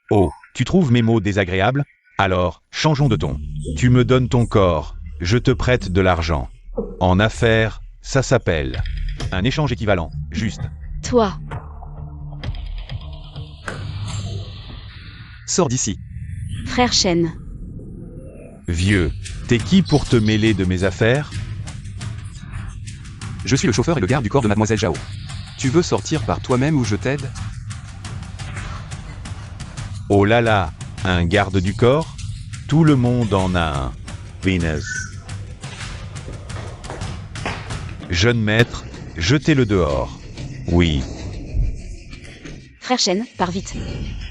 Oh, tu trouves mes mots désagréables? Alors, changeons de ton. Tu me donnes ton corps, je te prête de l'argent. En affaires, ça s'appelle un échange équivalent, juste. Toi. Sors d'ici. Frère Shen. Vieux, t'es qui pour te mêler de mes affaires? Je suis le chauffeur et le garde du corps de mademoiselle Zhao. Tu veux sortir par toi-même ou je t'aide? Oh là là, un garde du corps? Tout le monde en a un. Venus. Jeune maître, jetez-le dehors. Oui. Frère Shen, pars vite.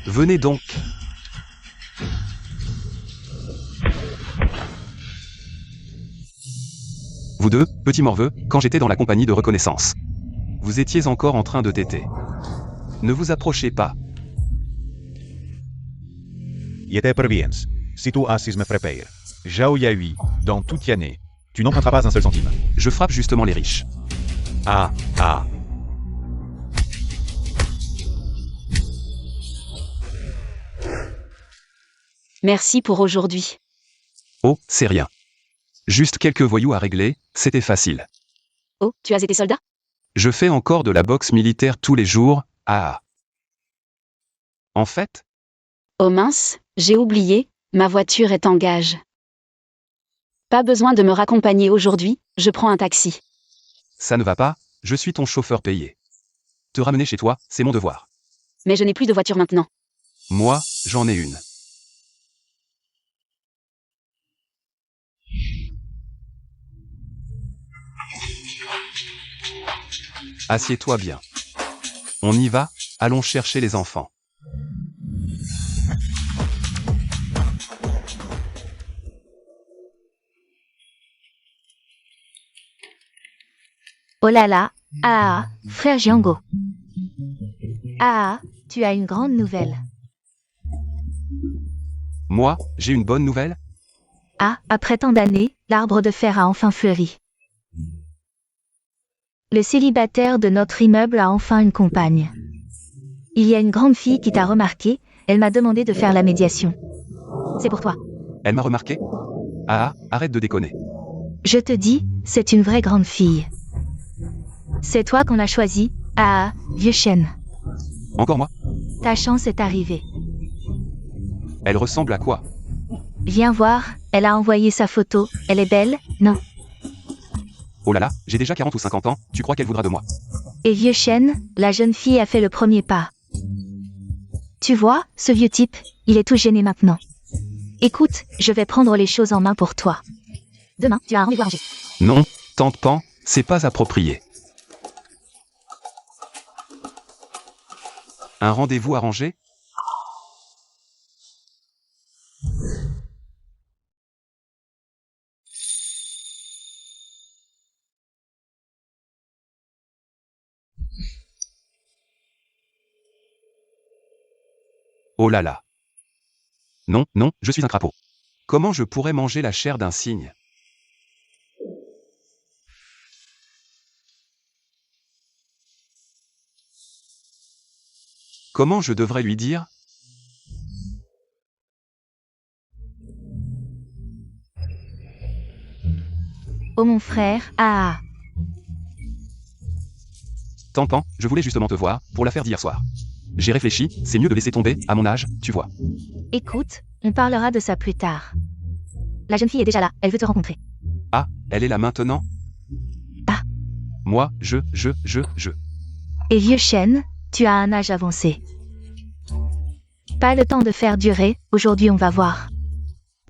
Venez donc. Vous deux, petits morveux, quand j'étais dans la compagnie de reconnaissance. Vous étiez encore en train de téter. Ne vous approchez pas. Jete perviens. Si tu haces me frapper. Zhao Yahui, dans toute Yané, tu n'emprunteras pas un seul centime. Je frappe justement les riches. Ah, ah. Merci pour aujourd'hui. Oh, c'est rien. Juste quelques voyous à régler, c'était facile. Oh, tu as été soldat? Je fais encore de la boxe militaire tous les jours, ah. En fait, Oh mince, j'ai oublié, ma voiture est en gage. Pas besoin de me raccompagner aujourd'hui, je prends un taxi. ça ne va pas, je suis ton chauffeur payé. Te ramener chez toi, c'est mon devoir. Mais je n'ai plus de voiture maintenant. Moi, j'en ai une. Assieds-toi bien. On y va, allons chercher les enfants. Oh là là, frère Django. Tu as une grande nouvelle. Moi, j'ai une bonne nouvelle? Après tant d'années, l'arbre de fer a enfin fleuri. Le célibataire de notre immeuble a enfin une compagne. Il y a une grande fille qui t'a remarqué, elle m'a demandé de faire la médiation. C'est pour toi. Elle m'a remarqué? Arrête de déconner. Je te dis, c'est une vraie grande fille. C'est toi qu'on a choisi, vieux chêne. Encore moi? Ta chance est arrivée. Elle ressemble à quoi? Viens voir, elle a envoyé sa photo, elle est belle, non? Oh là là, j'ai déjà 40 ou 50 ans, tu crois qu'elle voudra de moi? Et vieux chêne, la jeune fille a fait le premier pas. Tu vois, ce vieux type, il est tout gêné maintenant. Écoute, je vais prendre les choses en main pour toi. Demain, tu as un rendez-vous arrangé. Non, tante Pan, c'est pas approprié. Un rendez-vous arrangé? Oh là là. Non, je suis un crapaud. Comment je pourrais manger la chair d'un cygne? Comment je devrais lui dire? Oh mon frère, Tante Pan, je voulais justement te voir, pour l'affaire d'hier soir. J'ai réfléchi, c'est mieux de laisser tomber, à mon âge, tu vois. Écoute, on parlera de ça plus tard. La jeune fille est déjà là, elle veut te rencontrer. Elle est là maintenant? Moi, je. Et vieux chêne, tu as un âge avancé. Pas le temps de faire durer, aujourd'hui on va voir.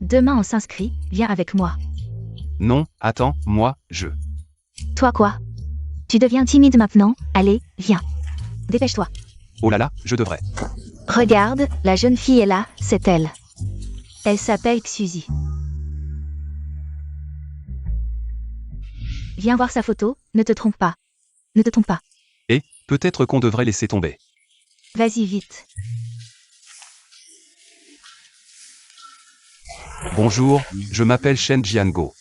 Demain on s'inscrit, viens avec moi. Non, attends, moi, je. Toi quoi? Tu deviens timide maintenant, allez, viens. Dépêche-toi. Oh là là, je devrais. Regarde, la jeune fille est là, c'est elle. Elle s'appelle Xuzy. Viens voir sa photo, ne te trompe pas. Ne te trompe pas. Et, peut-être qu'on devrait laisser tomber. Vas-y vite. Bonjour, je m'appelle Shen Jiango.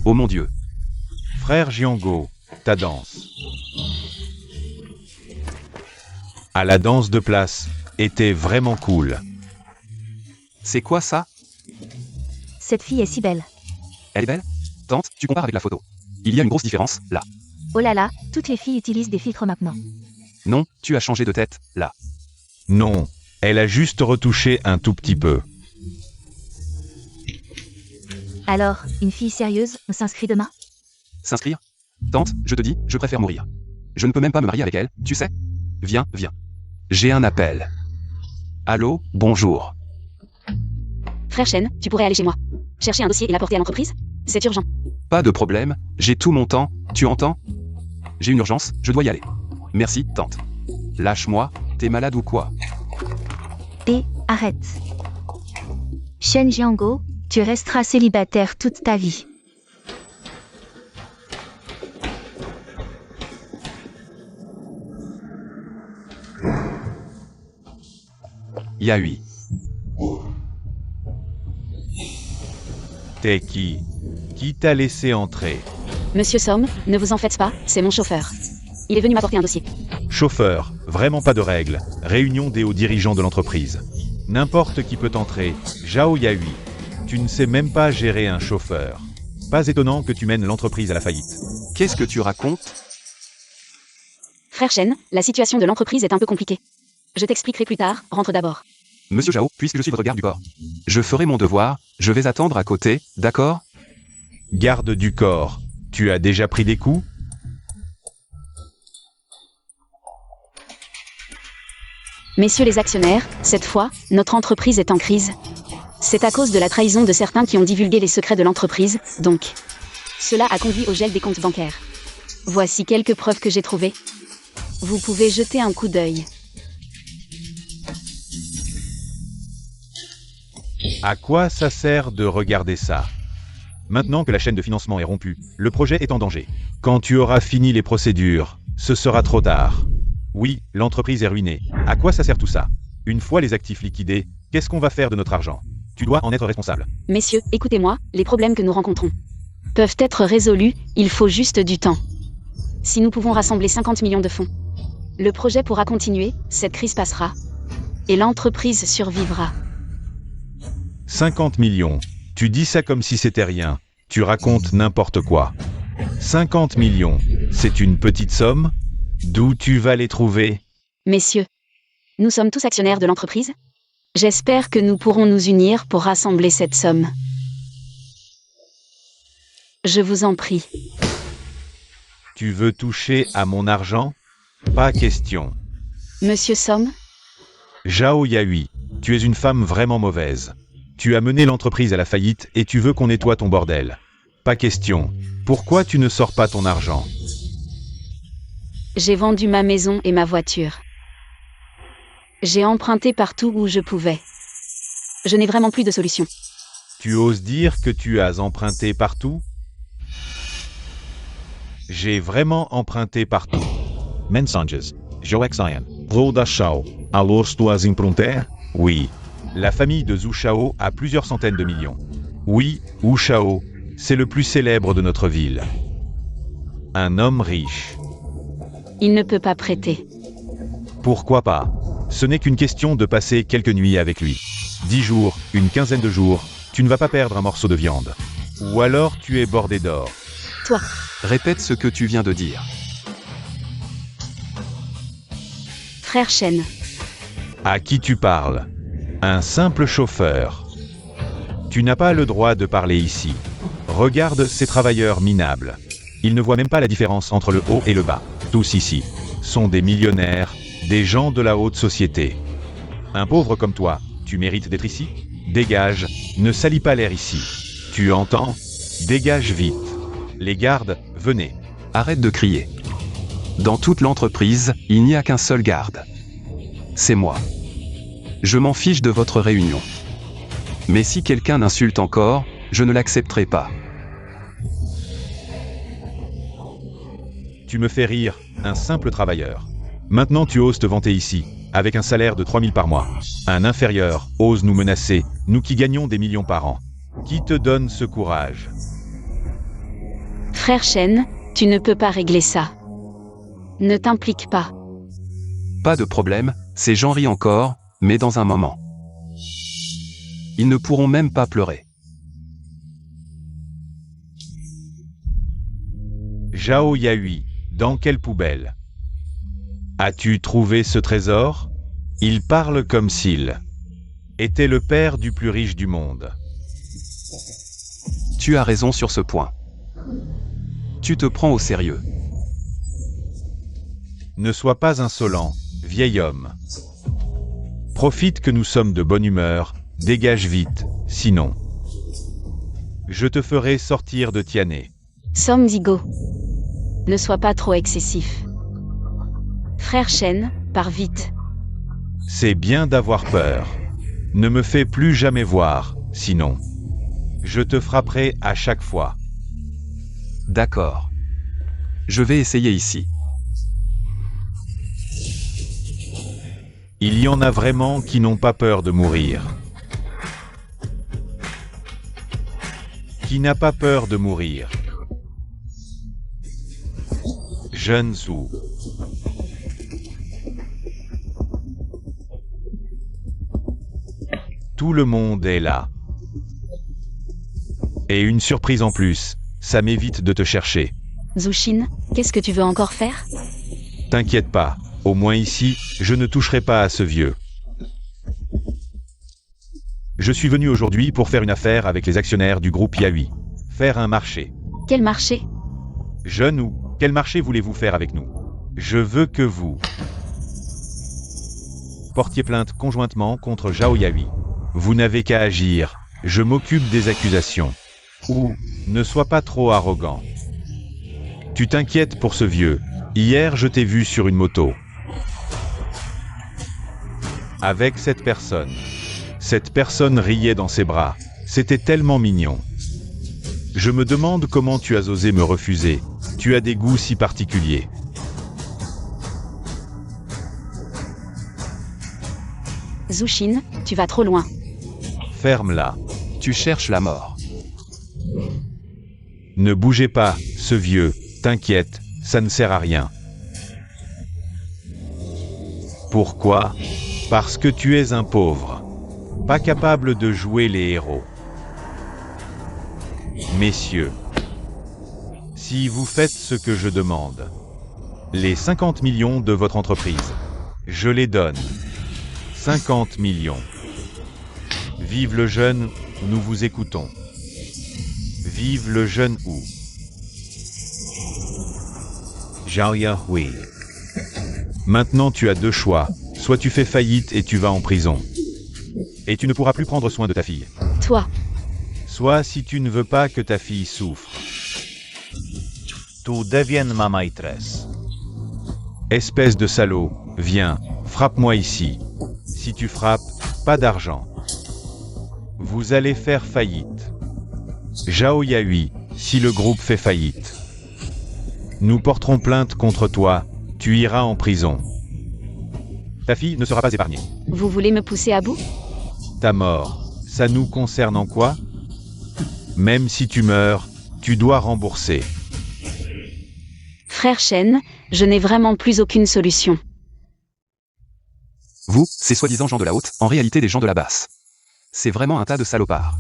Oh mon Dieu. Frère Jiango, ta danse. À la danse de place, était vraiment cool. C'est quoi ça? Cette fille est si belle. Elle est belle? Tante, tu compares avec la photo. Il y a une grosse différence, là. Oh là là, toutes les filles utilisent des filtres maintenant. Non, tu as changé de tête, là. Non, elle a juste retouché un tout petit peu. Alors, une fille sérieuse, on s'inscrit demain? S'inscrire? Tante, je te dis, je préfère mourir. Je ne peux même pas me marier avec elle, tu sais? Viens. J'ai un appel. Allô, bonjour. Frère Shen, tu pourrais aller chez moi. Chercher un dossier et l'apporter à l'entreprise? C'est urgent. Pas de problème, j'ai tout mon temps, tu entends? J'ai une urgence, je dois y aller. Merci, tante. Lâche-moi, t'es malade ou quoi? Arrête. Shen Jiango, tu resteras célibataire toute ta vie. Yahui. T'es qui? Qui t'a laissé entrer? Monsieur Somme, ne vous en faites pas, c'est mon chauffeur. Il est venu m'apporter un dossier. Chauffeur, vraiment pas de règles. Réunion des hauts dirigeants de l'entreprise. N'importe qui peut entrer. Zhao Yahui. Tu ne sais même pas gérer un chauffeur. Pas étonnant que tu mènes l'entreprise à la faillite. Qu'est-ce que tu racontes? Frère Shen, la situation de l'entreprise est un peu compliquée. Je t'expliquerai plus tard, rentre d'abord. Monsieur Zhao, puisque je suis votre garde du corps. Je ferai mon devoir, je vais attendre à côté, d'accord? Garde du corps. Tu as déjà pris des coups? Messieurs les actionnaires, cette fois, notre entreprise est en crise. C'est à cause de la trahison de certains qui ont divulgué les secrets de l'entreprise, donc. Cela a conduit au gel des comptes bancaires. Voici quelques preuves que j'ai trouvées. Vous pouvez jeter un coup d'œil. À quoi ça sert de regarder ça? Maintenant que la chaîne de financement est rompue, le projet est en danger. Quand tu auras fini les procédures, ce sera trop tard. Oui, l'entreprise est ruinée. À quoi ça sert tout ça? Une fois les actifs liquidés, qu'est-ce qu'on va faire de notre argent? Tu dois en être responsable. Messieurs, écoutez-moi, les problèmes que nous rencontrons peuvent être résolus, il faut juste du temps. Si nous pouvons rassembler 50 millions de fonds, le projet pourra continuer, cette crise passera, et l'entreprise survivra. 50 millions. Tu dis ça comme si c'était rien. Tu racontes n'importe quoi. 50 millions, c'est une petite somme? D'où tu vas les trouver? Messieurs, nous sommes tous actionnaires de l'entreprise. J'espère que nous pourrons nous unir pour rassembler cette somme. Je vous en prie. Tu veux toucher à mon argent? Pas question. Monsieur Somme, Zhao Yahui, tu es une femme vraiment mauvaise. Tu as mené l'entreprise à la faillite et tu veux qu'on nettoie ton bordel. Pas question. Pourquoi tu ne sors pas ton argent? j'ai vendu ma maison et ma voiture. J'ai emprunté partout où je pouvais. Je n'ai vraiment plus de solution. Tu oses dire que tu as emprunté partout? J'ai vraiment emprunté partout. Mensagens. Joek Zion. Roda Shao. Alors tu as emprunté? Oui. La famille de Zhu Shao a plusieurs centaines de millions. Oui, Wu Shao, c'est le plus célèbre de notre ville. Un homme riche. Il ne peut pas prêter. Pourquoi pas? Ce n'est qu'une question de passer quelques nuits avec lui. 10 jours, une quinzaine de jours, tu ne vas pas perdre un morceau de viande. Ou alors tu es bordé d'or. Toi, Répète ce que tu viens de dire. frère Shen, À qui tu parles? Un simple chauffeur. Tu n'as pas le droit de parler ici. Regarde ces travailleurs minables. Ils ne voient même pas la différence entre le haut et le bas. Tous ici sont des millionnaires, des gens de la haute société. Un pauvre comme toi, tu mérites d'être ici? Dégage, ne salis pas l'air ici. Tu entends? Dégage vite. Les gardes, venez. Arrête de crier. Dans toute l'entreprise, il n'y a qu'un seul garde. C'est moi. Je m'en fiche de votre réunion. Mais si quelqu'un insulte encore, je ne l'accepterai pas. Tu me fais rire, un simple travailleur. Maintenant tu oses te vanter ici, avec un salaire de 3000 par mois. Un inférieur ose nous menacer, nous qui gagnons des millions par an. Qui te donne ce courage? frère Shen, tu ne peux pas régler ça. Ne t'implique pas. Pas de problème, ces gens rient encore, mais dans un moment. Ils ne pourront même pas pleurer. Zhao Yahui, dans quelle poubelle? As-tu trouvé ce trésor? Il parle comme s'il était le père du plus riche du monde. Tu as raison sur ce point. Tu te prends au sérieux. Ne sois pas insolent, vieil homme. Profite que nous sommes de bonne humeur, dégage vite, sinon je te ferai sortir de Tiané. Somme Zigo. Ne sois pas trop excessif. Frère Shen, pars vite. C'est bien d'avoir peur. Ne me fais plus jamais voir, sinon je te frapperai à chaque fois. D'accord. Je vais essayer ici. Il y en a vraiment qui n'ont pas peur de mourir. Qui n'a pas peur de mourir? Jeune Zhu. Tout le monde est là. Et une surprise en plus, ça m'évite de te chercher. Zushin, qu'est-ce que tu veux encore faire? T'inquiète pas, au moins ici, je ne toucherai pas à ce vieux. Je suis venu aujourd'hui pour faire une affaire avec les actionnaires du groupe Yahui. Faire un marché. Quel marché? Jeune ou, quel marché voulez-vous faire avec nous? Je veux que vous portiez plainte conjointement contre Zhao Yahui. Vous n'avez qu'à agir, je m'occupe des accusations. Ou, ne sois pas trop arrogant. Tu t'inquiètes pour ce vieux. Hier, je t'ai vu sur une moto. Avec cette personne. Cette personne riait dans ses bras. C'était tellement mignon. Je me demande comment tu as osé me refuser. Tu as des goûts si particuliers. Zushin, tu vas trop loin. Ferme-la. Tu cherches la mort. Ne bougez pas, ce vieux. T'inquiète, ça ne sert à rien. Pourquoi? Parce que tu es un pauvre. Pas capable de jouer les héros. Messieurs, si vous faites ce que je demande, les 50 millions de votre entreprise, je les donne. 50 millions. Vive le jeune, nous vous écoutons. Vive le jeune Wu. Xiaoya Hui. Maintenant tu as deux choix. Soit tu fais faillite et tu vas en prison. Et tu ne pourras plus prendre soin de ta fille. Toi, Soit si tu ne veux pas que ta fille souffre. Tu deviens ma maîtresse. Espèce de salaud, viens, frappe-moi ici. Si tu frappes, pas d'argent. Vous allez faire faillite. Zhao Yahui, si le groupe fait faillite. Nous porterons plainte contre toi, tu iras en prison. Ta fille ne sera pas épargnée. vous voulez me pousser à bout? Ta mort, ça nous concerne en quoi? Même si tu meurs, tu dois rembourser. Frère Shen, je n'ai vraiment plus aucune solution. Vous, ces soi-disant gens de la haute, en réalité des gens de la basse. C'est vraiment un tas de salopards.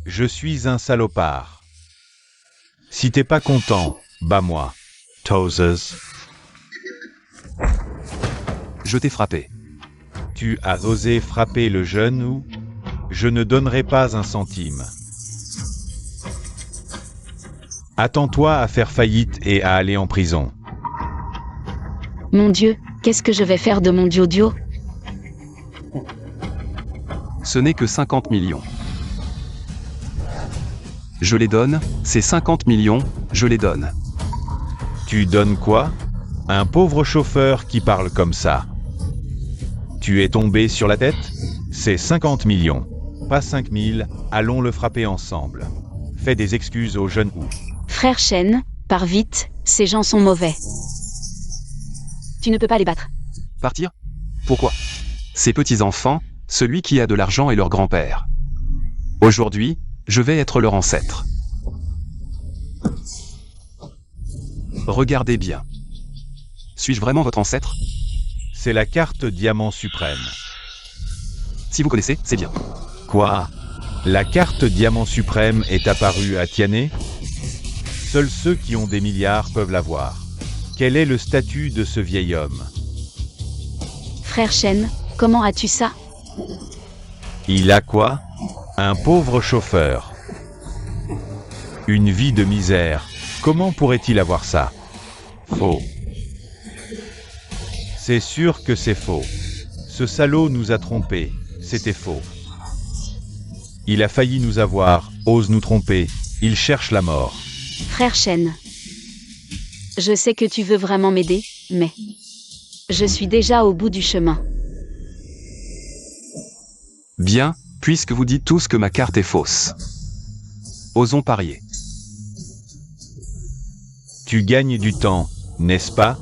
Je suis un salopard. Si t'es pas content, bats-moi. Toses. Je t'ai frappé. Tu as osé frapper le jeune ou? Je ne donnerai pas un centime. Attends-toi à faire faillite et à aller en prison. Mon Dieu, qu'est-ce que je vais faire de mon Dio-Dio? Ce n'est que 50 millions. Je les donne, c'est 50 millions, je les donne. Tu donnes quoi? Un pauvre chauffeur qui parle comme ça. Tu es tombé sur la tête? C'est 50 millions. Pas 5000, allons le frapper ensemble. Fais des excuses au jeune Wu. Frère Shen, pars vite, ces gens sont mauvais. Tu ne peux pas les battre. Partir? Pourquoi? Ces petits-enfants, celui qui a de l'argent est leur grand-père. Aujourd'hui, je vais être leur ancêtre. Regardez bien. Suis-je vraiment votre ancêtre? C'est la carte diamant suprême. Si vous connaissez, c'est bien. Quoi? La carte diamant suprême est apparue à Tiané? Seuls ceux qui ont des milliards peuvent la voir. Quel est le statut de ce vieil homme? Frère Shen, comment as-tu ça? Il a quoi? Un pauvre chauffeur. Une vie de misère. Comment pourrait-il avoir ça? Faux. C'est sûr que c'est faux. Ce salaud nous a trompés. C'était faux. Il a failli nous avoir, ose nous tromper. Il cherche la mort. Frère Shen, je sais que tu veux vraiment m'aider, mais je suis déjà au bout du chemin. Bien, puisque vous dites tous que ma carte est fausse. Osons parier. Tu gagnes du temps, n'est-ce pas?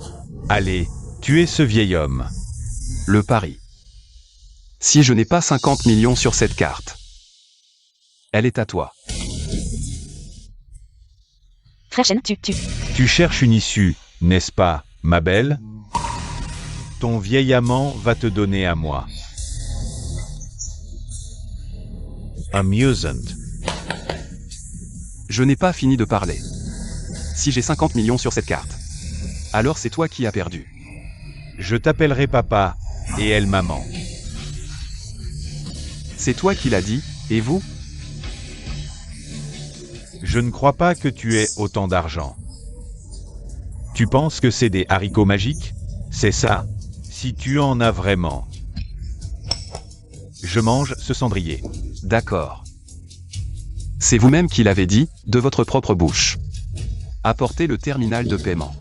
Allez, tuez ce vieil homme. Le pari. Si je n'ai pas 50 millions sur cette carte, elle est à toi. Frère Shen, Tu cherches une issue, n'est-ce pas, ma belle? Ton vieil amant va te donner à moi. Amusant. Je n'ai pas fini de parler. Si j'ai 50 millions sur cette carte, alors c'est toi qui as perdu. Je t'appellerai papa, et elle maman. C'est toi qui l'as dit, et vous? Je ne crois pas que tu aies autant d'argent. Tu penses que c'est des haricots magiques? C'est ça, si tu en as vraiment. Je mange ce cendrier. D'accord. C'est vous-même qui l'avez dit, de votre propre bouche. Apportez le terminal de paiement.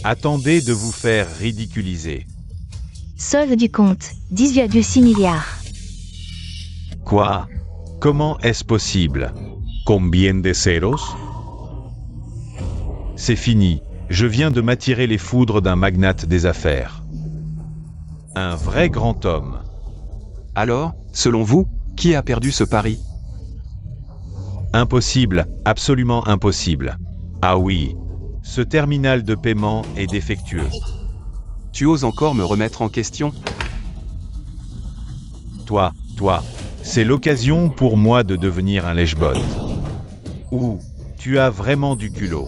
Attendez de vous faire ridiculiser. Solde du compte, 10,6 milliards. Quoi? Comment est-ce possible? Combien de ceros? C'est fini, je viens de m'attirer les foudres d'un magnate des affaires. Un vrai grand homme. Alors, selon vous, qui a perdu ce pari? Impossible, absolument impossible. Ah oui, ce terminal de paiement est défectueux. Tu oses encore me remettre en question? Toi, c'est l'occasion pour moi de devenir un lèche-botte. Ou, tu as vraiment du culot.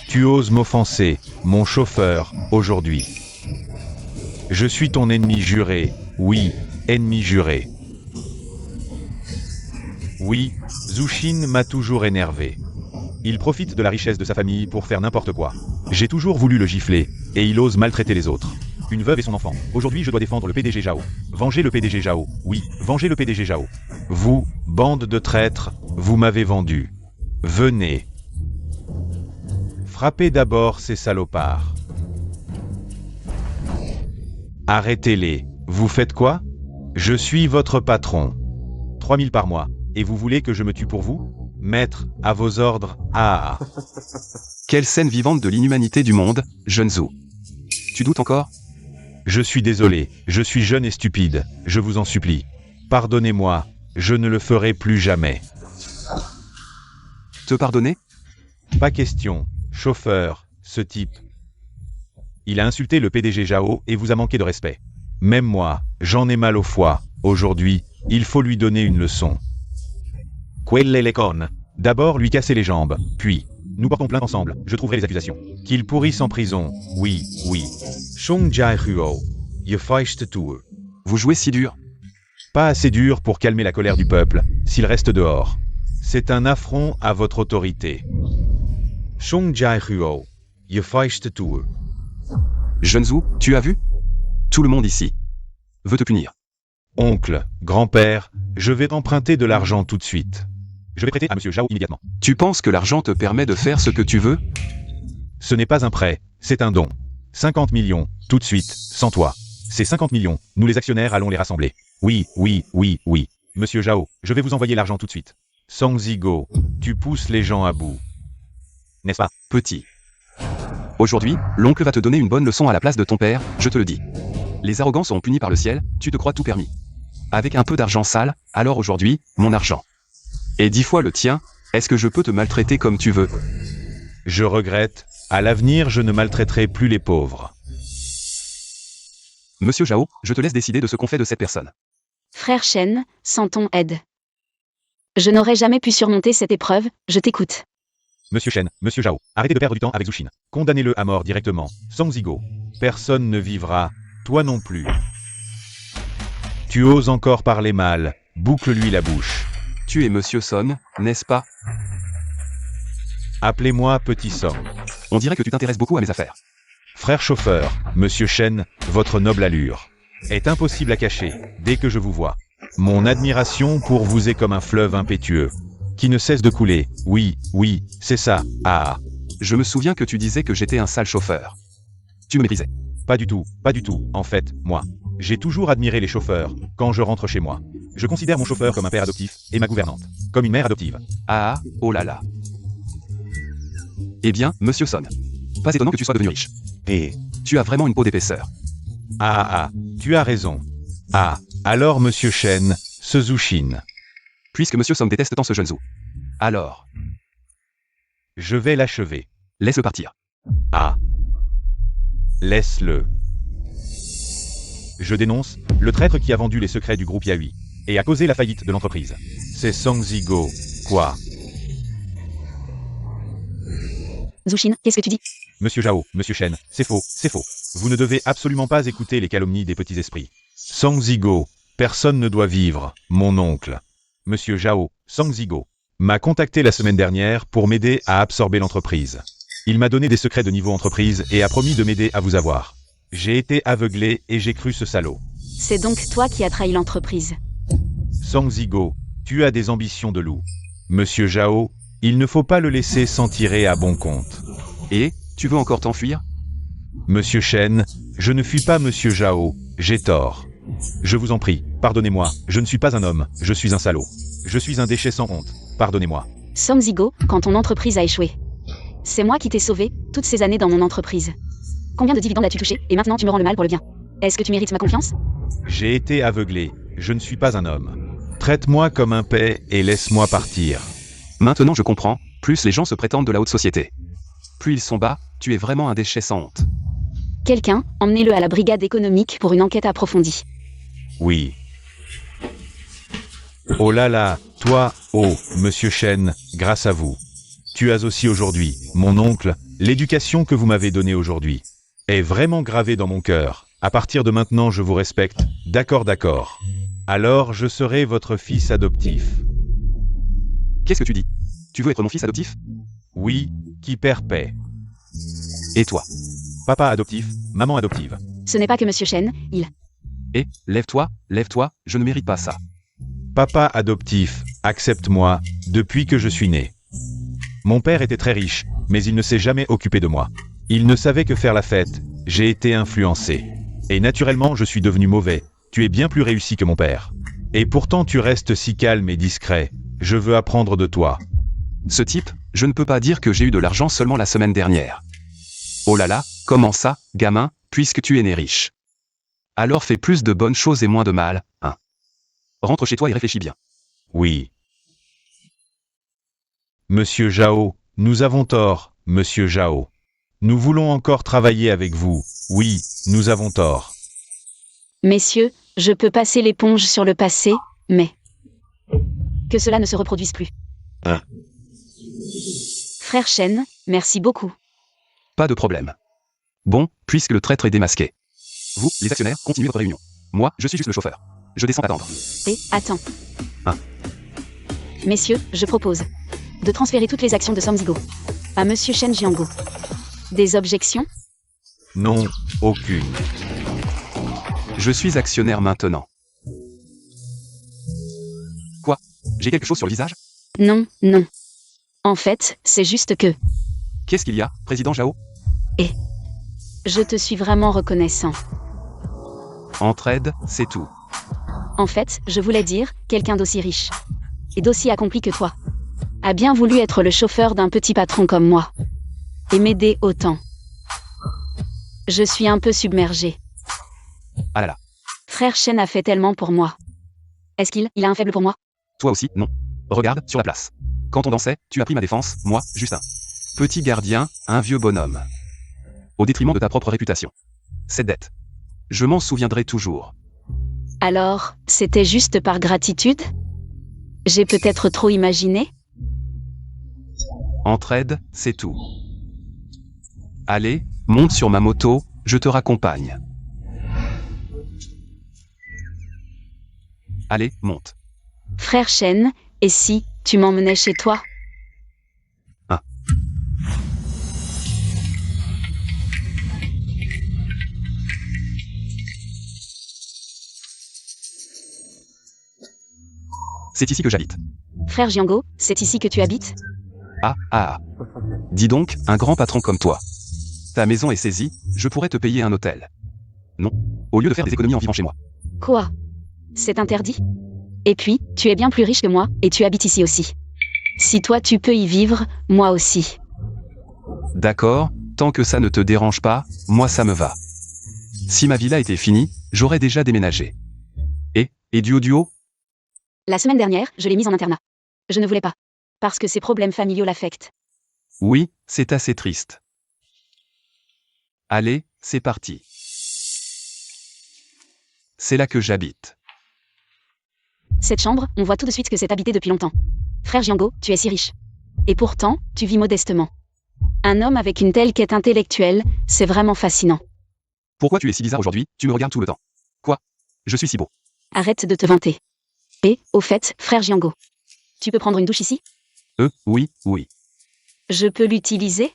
Tu oses m'offenser, mon chauffeur, aujourd'hui. Je suis ton ennemi juré, oui, ennemi juré. Oui, Zushin m'a toujours énervé. Il profite de la richesse de sa famille pour faire n'importe quoi. J'ai toujours voulu le gifler, et il ose maltraiter les autres. Une veuve et son enfant. Aujourd'hui, je dois défendre le PDG Zhao. Venger le PDG Zhao. Oui, venger le PDG Zhao. Vous, bande de traîtres, vous m'avez vendu. Venez. Frappez d'abord ces salopards. Arrêtez-les. Vous faites quoi? Je suis votre patron. 3000 par mois. Et vous voulez que je me tue pour vous? Maître, à vos ordres, ah. Quelle scène vivante de l'inhumanité du monde, jeune Zhou. Tu doutes encore? Je suis désolé, je suis jeune et stupide, je vous en supplie. Pardonnez-moi, je ne le ferai plus jamais. Te pardonner? Pas question, chauffeur, ce type. Il a insulté le PDG Zhao et vous a manqué de respect. Même moi, j'en ai mal au foie. Aujourd'hui, il faut lui donner une leçon. Quelle est l'écone? D'abord lui casser les jambes, puis, nous portons plainte ensemble, je trouverai les accusations. Qu'il pourrisse en prison, oui. Shong Jai Huo, je feiste tout. Vous jouez si dur. Pas assez dur pour calmer la colère du peuple, s'il reste dehors. C'est un affront à votre autorité. Shong Jai Huo, je feiste tout. Jeune Zhou, tu as vu? Tout le monde ici veut te punir. Oncle, grand-père, je vais emprunter de l'argent tout de suite. Je vais prêter à Monsieur Zhao immédiatement. Tu penses que l'argent te permet de faire ce que tu veux? Ce n'est pas un prêt, c'est un don. 50 millions, tout de suite, sans toi. Ces 50 millions, nous les actionnaires allons les rassembler. Oui. Monsieur Zhao, je vais vous envoyer l'argent tout de suite. Song Zigo, tu pousses les gens à bout. N'est-ce pas? Petit. Aujourd'hui, l'oncle va te donner une bonne leçon à la place de ton père, je te le dis. Les arrogants seront punis par le ciel, tu te crois tout permis. Avec un peu d'argent sale, alors aujourd'hui, mon argent. Et 10 fois le tien, est-ce que je peux te maltraiter comme tu veux? Je regrette, à l'avenir je ne maltraiterai plus les pauvres. Monsieur Zhao, je te laisse décider de ce qu'on fait de cette personne. Frère Shen, sans ton aide. Je n'aurais jamais pu surmonter cette épreuve, je t'écoute. Monsieur Shen, Monsieur Zhao, arrêtez de perdre du temps avec Zushin. Condamnez-le à mort directement, sans Zigo. Personne ne vivra, toi non plus. Tu oses encore parler mal, boucle-lui la bouche. Tu es Monsieur Son, n'est-ce pas? Appelez-moi Petit Song. On dirait que tu t'intéresses beaucoup à mes affaires. Frère chauffeur, Monsieur Shen, votre noble allure est impossible à cacher dès que je vous vois. Mon admiration pour vous est comme un fleuve impétueux, qui ne cesse de couler. Oui, c'est ça, ah. Je me souviens que tu disais que j'étais un sale chauffeur. Tu me méprisais. Pas du tout, en fait, moi. J'ai toujours admiré les chauffeurs, quand je rentre chez moi. Je considère mon chauffeur comme un père adoptif, et ma gouvernante, comme une mère adoptive. Ah, oh là là. Eh bien, Monsieur Son. Pas étonnant que tu sois devenu riche. Et tu as vraiment une peau d'épaisseur. Tu as raison. Ah, alors Monsieur Shen, ce Zushin. Puisque Monsieur Son déteste tant ce jeune Zhou. Alors. Je vais l'achever. Laisse-le partir. Ah. Laisse-le. Je dénonce le traître qui a vendu les secrets du groupe Yahui et a causé la faillite de l'entreprise. C'est Song Zigo. Quoi? Zushin, qu'est-ce que tu dis? Monsieur Zhao, Monsieur Shen, c'est faux. Vous ne devez absolument pas écouter les calomnies des petits esprits. Song Zigo, personne ne doit vivre, mon oncle. Monsieur Zhao, Song Zigo, m'a contacté la semaine dernière pour m'aider à absorber l'entreprise. Il m'a donné des secrets de niveau entreprise et a promis de m'aider à vous avoir. J'ai été aveuglé et j'ai cru ce salaud. C'est donc toi qui as trahi l'entreprise. Song Zigo, Tu as des ambitions de loup. Monsieur Zhao, il ne faut pas le laisser s'en tirer à bon compte. Et, tu veux encore t'enfuir? Monsieur Shen, je ne fuis pas Monsieur Zhao, j'ai tort. Je vous en prie, pardonnez-moi, je ne suis pas un homme, je suis un salaud. Je suis un déchet sans honte, pardonnez-moi. Som Zigo, quand ton entreprise a échoué. C'est moi qui t'ai sauvé, toutes ces années dans mon entreprise. Combien de dividendes as-tu touché, et maintenant tu me rends le mal pour le bien? Est-ce que tu mérites ma confiance? J'ai été aveuglé, je ne suis pas un homme. Traite-moi comme un paix et laisse-moi partir. Maintenant je comprends, plus les gens se prétendent de la haute société. Plus ils sont bas, tu es vraiment un déchet sans honte. Quelqu'un, emmenez-le à la brigade économique pour une enquête approfondie. Oui. Oh là là, toi, oh, Monsieur Shen, grâce à vous. Tu as aussi aujourd'hui, mon oncle, l'éducation que vous m'avez donnée aujourd'hui est vraiment gravée dans mon cœur. À partir de maintenant, je vous respecte. D'accord, d'accord. Alors, je serai votre fils adoptif. Qu'est-ce que tu dis? Tu veux être mon fils adoptif? Oui, qui perd paix. Et toi? Papa adoptif, maman adoptive. Ce n'est pas que Monsieur Shen, il... Et, lève-toi, je ne mérite pas ça. Papa adoptif, accepte-moi, depuis que je suis né. Mon père était très riche, mais il ne s'est jamais occupé de moi. Il ne savait que faire la fête, j'ai été influencé. Et naturellement, je suis devenu mauvais. Tu es bien plus réussi que mon père. Et pourtant, tu restes si calme et discret. Je veux apprendre de toi. Ce type, je ne peux pas dire que j'ai eu de l'argent seulement la semaine dernière. Oh là là, comment ça, gamin, puisque tu es né riche? Alors fais plus de bonnes choses et moins de mal, hein. Rentre chez toi et réfléchis bien. Oui. Monsieur Zhao, nous avons tort, Monsieur Zhao. Nous voulons encore travailler avec vous. Oui, nous avons tort. Messieurs, je peux passer l'éponge sur le passé, mais... que cela ne se reproduise plus. Ah. Frère Shen, merci beaucoup. Pas de problème. Bon, puisque le traître est démasqué. Vous, les actionnaires, continuez votre réunion. Moi, je suis juste le chauffeur. Je descends attendre. Et, attends. Ah. Messieurs, je propose de transférer toutes les actions de Som Zigo à Monsieur Shen Jiango. Des objections? Non, aucune. Je suis actionnaire maintenant. Quoi? J'ai quelque chose sur le visage? Non, non. En fait, c'est juste que... Qu'est-ce qu'il y a, président Zhao? je te suis vraiment reconnaissant. Entraide, c'est tout. En fait, je voulais dire, quelqu'un d'aussi riche et d'aussi accompli que toi a bien voulu être le chauffeur d'un petit patron comme moi et m'aider autant. Je suis un peu submergée. Ah là là. Frère Shen a fait tellement pour moi. Est-ce qu'il a un faible pour moi? Toi aussi, non. Regarde, sur la place. Quand on dansait, tu as pris ma défense, moi, juste un petit gardien, un vieux bonhomme. Au détriment de ta propre réputation. Cette dette. Je m'en souviendrai toujours. Alors, c'était juste par gratitude? J'ai peut-être trop imaginé? Entraide, c'est tout. Allez, monte sur ma moto, je te raccompagne. Allez, monte. Frère Shen, et si tu m'emmenais chez toi? Ah. C'est ici que j'habite. Frère Jiango, c'est ici que tu habites? Ah, ah, ah. Dis donc, un grand patron comme toi. Ta maison est saisie, je pourrais te payer un hôtel. Non. Au lieu de faire des économies en vivant chez moi. Quoi? C'est interdit? Et puis, tu es bien plus riche que moi, et tu habites ici aussi. Si toi tu peux y vivre, moi aussi. D'accord, tant que ça ne te dérange pas, moi ça me va. Si ma villa était finie, j'aurais déjà déménagé. Et duo? La semaine dernière, je l'ai mise en internat. Je ne voulais pas. Parce que ses problèmes familiaux l'affectent. Oui, c'est assez triste. Allez, c'est parti. C'est là que j'habite. Cette chambre, on voit tout de suite que c'est habité depuis longtemps. Frère Jiango, tu es si riche. Et pourtant, tu vis modestement. Un homme avec une telle quête intellectuelle, c'est vraiment fascinant. Pourquoi tu es si bizarre aujourd'hui? Tu me regardes tout le temps. Quoi? Je suis si beau. Arrête de te vanter. Et, au fait, frère Jiango, tu peux prendre une douche ici? Oui. Je peux l'utiliser?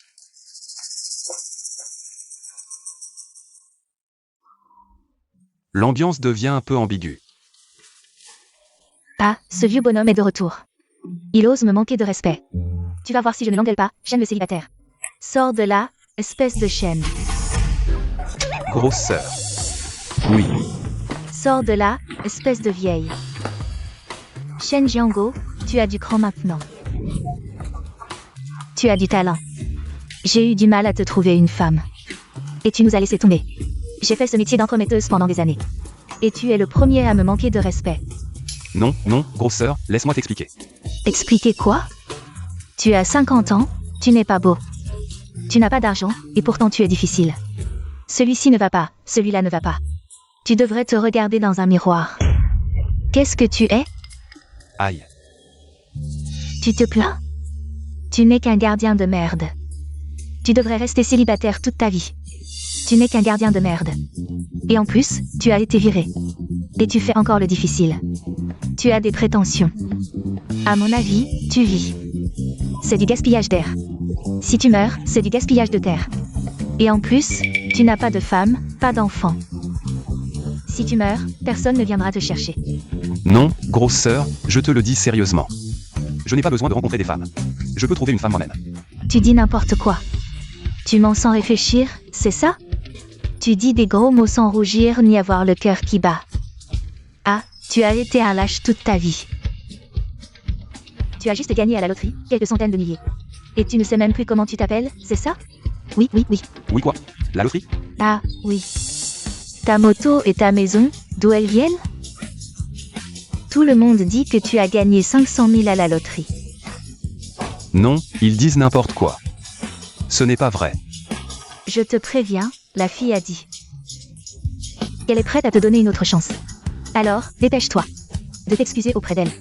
L'ambiance devient un peu ambiguë. Ah, ce vieux bonhomme est de retour. Il ose me manquer de respect. Tu vas voir si je ne l'engueule pas, chaîne le célibataire. Sors de là, espèce de chaîne. Grosse sœur. Oui. Sors de là, espèce de vieille. Shen Jiango, tu as du cran maintenant. Tu as du talent. J'ai eu du mal à te trouver une femme. Et tu nous as laissé tomber. J'ai fait ce métier d'entremetteuse pendant des années. Et tu es le premier à me manquer de respect. Non, non, grosse sœur, laisse-moi t'expliquer. Expliquer quoi? Tu as 50 ans, tu n'es pas beau. Tu n'as pas d'argent, et pourtant tu es difficile. Celui-ci ne va pas, celui-là ne va pas. Tu devrais te regarder dans un miroir. Qu'est-ce que tu es? Aïe. Tu te plains? Tu n'es qu'un gardien de merde. Tu devrais rester célibataire toute ta vie. Tu n'es qu'un gardien de merde. Et en plus, tu as été viré. Et tu fais encore le difficile. Tu as des prétentions. À mon avis, tu vis. C'est du gaspillage d'air. Si tu meurs, c'est du gaspillage de terre. Et en plus, tu n'as pas de femme, pas d'enfant. Si tu meurs, personne ne viendra te chercher. Non, grosse sœur, je te le dis sérieusement. Je n'ai pas besoin de rencontrer des femmes. Je peux trouver une femme moi-même. Tu dis n'importe quoi. Tu mens sans réfléchir, c'est ça? Tu dis des gros mots sans rougir ni avoir le cœur qui bat. Ah, tu as été un lâche toute ta vie. Tu as juste gagné à la loterie, quelques centaines de milliers. Et tu ne sais même plus comment tu t'appelles, c'est ça? Oui, oui, oui. Oui quoi? La loterie? Ah, oui. Ta moto et ta maison, d'où elles viennent? Tout le monde dit que tu as gagné 500 000 à la loterie. Non, ils disent n'importe quoi. Ce n'est pas vrai. Je te préviens, la fille a dit qu'elle est prête à te donner une autre chance. Alors, dépêche-toi de t'excuser auprès d'elle.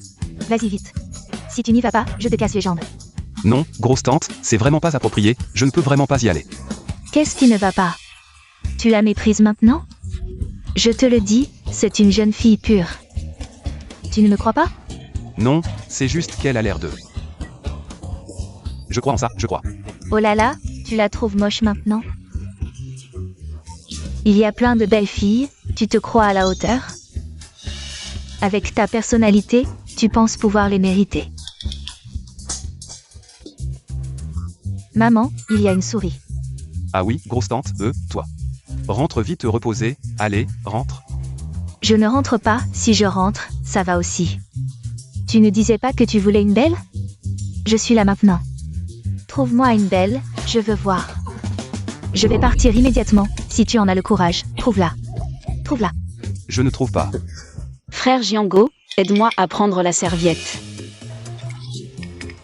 Vas-y vite. Si tu n'y vas pas, je te casse les jambes. Non, grosse tante, c'est vraiment pas approprié, je ne peux vraiment pas y aller. Qu'est-ce qui ne va pas? Tu la méprises maintenant? Je te le dis, c'est une jeune fille pure. Tu ne me crois pas? Non, c'est juste qu'elle a l'air de... Je crois en ça, je crois. Oh là là, tu la trouves moche maintenant? Il y a plein de belles filles, tu te crois à la hauteur? Avec ta personnalité, tu penses pouvoir les mériter. Maman, il y a une souris. Ah oui, grosse tante, toi. Rentre vite te reposer, allez, rentre. Je ne rentre pas, si je rentre, ça va aussi. Tu ne disais pas que tu voulais une belle? Je suis là maintenant. Trouve-moi une belle, je veux voir. Je vais partir immédiatement, si tu en as le courage, trouve-la. Trouve-la. Je ne trouve pas. Frère Jiango, aide-moi à prendre la serviette.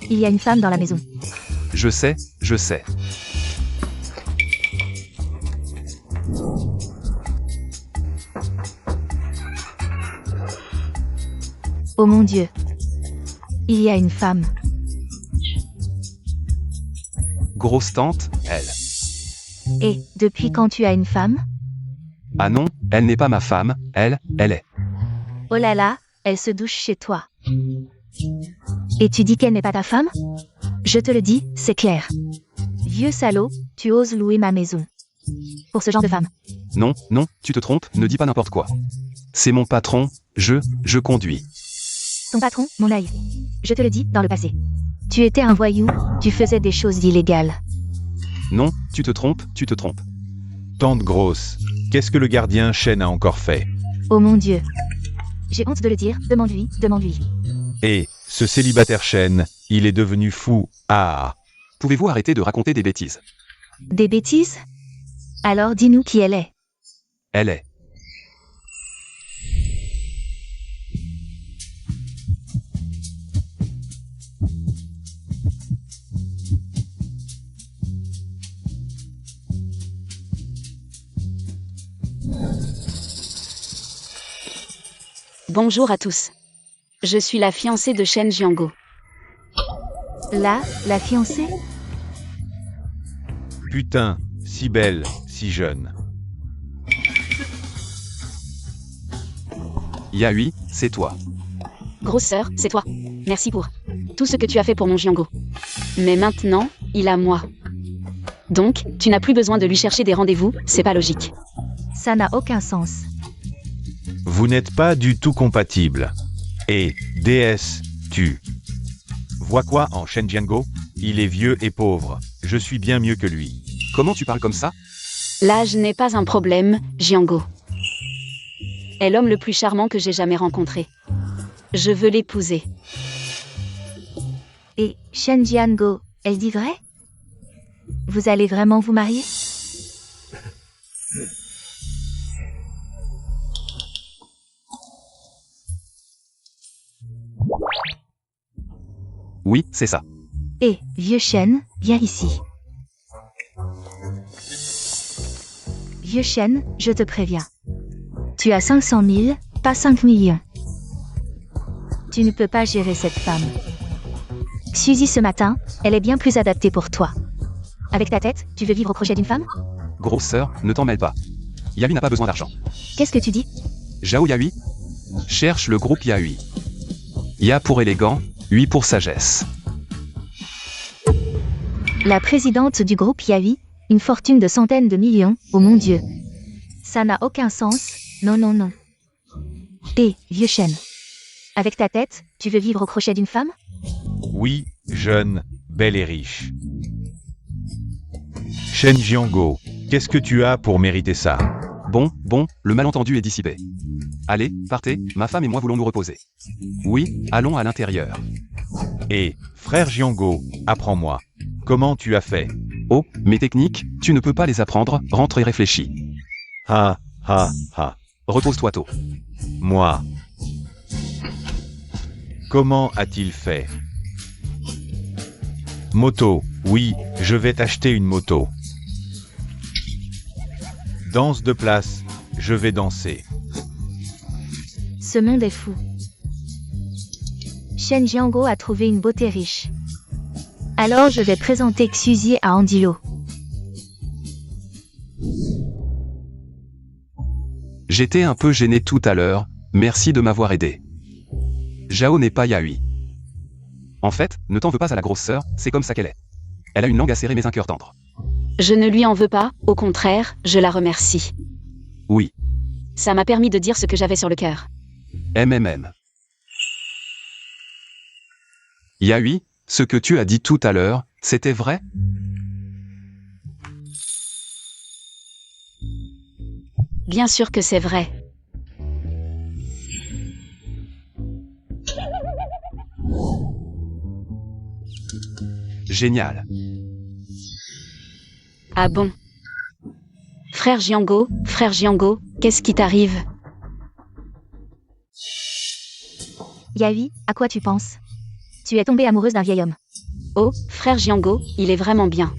Il y a une femme dans la maison. Je sais, je sais. Oh mon Dieu. Il y a une femme. Grosse tante, elle. Et, depuis quand tu as une femme? Ah non, elle n'est pas ma femme, elle est. Oh là là, elle se douche chez toi. Et tu dis qu'elle n'est pas ta femme? Je te le dis, c'est clair. Vieux salaud, tu oses louer ma maison. Pour ce genre de femme. Non, non, tu te trompes, ne dis pas n'importe quoi. C'est mon patron, je conduis. Ton patron, mon œil. Je te le dis, dans le passé. Tu étais un voyou, tu faisais des choses illégales. Non, tu te trompes, tu te trompes. Tante grosse, qu'est-ce que le gardien Shen a encore fait? Oh mon Dieu. J'ai honte de le dire, demande-lui, demande-lui. Et, ce célibataire Shen, il est devenu fou. Ah! Pouvez-vous arrêter de raconter des bêtises? Des bêtises? Alors dis-nous qui elle est. Elle est. Bonjour à tous. Je suis la fiancée de Shen Jiango. Là, la fiancée? Putain, si belle, si jeune. Yahui, c'est toi. Grosse sœur, c'est toi. Merci pour tout ce que tu as fait pour mon Jiango. Mais maintenant, il a moi. Donc, tu n'as plus besoin de lui chercher des rendez-vous, c'est pas logique. Ça n'a aucun sens. Vous n'êtes pas du tout compatibles. Et, déesse, tu vois quoi en Shen Jiango? Il est vieux et pauvre. Je suis bien mieux que lui. Comment tu parles comme ça? L'âge n'est pas un problème, Jiango. Est l'homme le plus charmant que j'ai jamais rencontré. Je veux l'épouser. Et Shen Jiango, elle dit vrai? Vous allez vraiment vous marier? Oui, c'est ça. Et, vieux Shen, viens ici. Vieux Shen, je te préviens. Tu as 500 000, pas 5 millions. Tu ne peux pas gérer cette femme. Suzy ce matin, elle est bien plus adaptée pour toi. Avec ta tête, tu veux vivre au crochet d'une femme? Grosse sœur, ne t'en mêle pas. Yahui n'a pas besoin d'argent. Qu'est-ce que tu dis? Zhao Yahui cherche le groupe Yahui. Ya pour élégant, Hui pour sagesse. La présidente du groupe Yahui, une fortune de centaines de millions, oh mon Dieu. Ça n'a aucun sens, non non non. Et, vieux Shen. Avec ta tête, tu veux vivre au crochet d'une femme? Oui, jeune, belle et riche. Shen Jiango, qu'est-ce que tu as pour mériter ça? Bon, le malentendu est dissipé. Allez, partez, ma femme et moi voulons nous reposer. Oui, allons à l'intérieur. Et, frère Jiango, apprends-moi. Comment tu as fait? Oh, mes techniques, tu ne peux pas les apprendre, rentre et réfléchis. Ha, ha, ha. Repose-toi tôt. Moi. Comment a-t-il fait? Moto, oui, je vais t'acheter une moto. Danse de place, je vais danser. Ce monde est fou. Shen Jiango a trouvé une beauté riche. Alors je vais présenter Xuzi à Andilo. J'étais un peu gêné tout à l'heure, merci de m'avoir aidé. Zhao n'est pas Yahui. En fait, ne t'en veux pas à la grosse sœur, c'est comme ça qu'elle est. Elle a une langue à serrer mais un cœur tendre. Je ne lui en veux pas, au contraire, je la remercie. Oui, Ça m'a permis de dire ce que j'avais sur le cœur. MMM. Yahui, ce que tu as dit tout à l'heure, c'était vrai? Bien sûr que c'est vrai. Génial. Ah bon? Frère Jiango, qu'est-ce qui t'arrive? Yahui, à quoi tu penses? Tu es tombée amoureuse d'un vieil homme. Oh, frère Jiango, il est vraiment bien.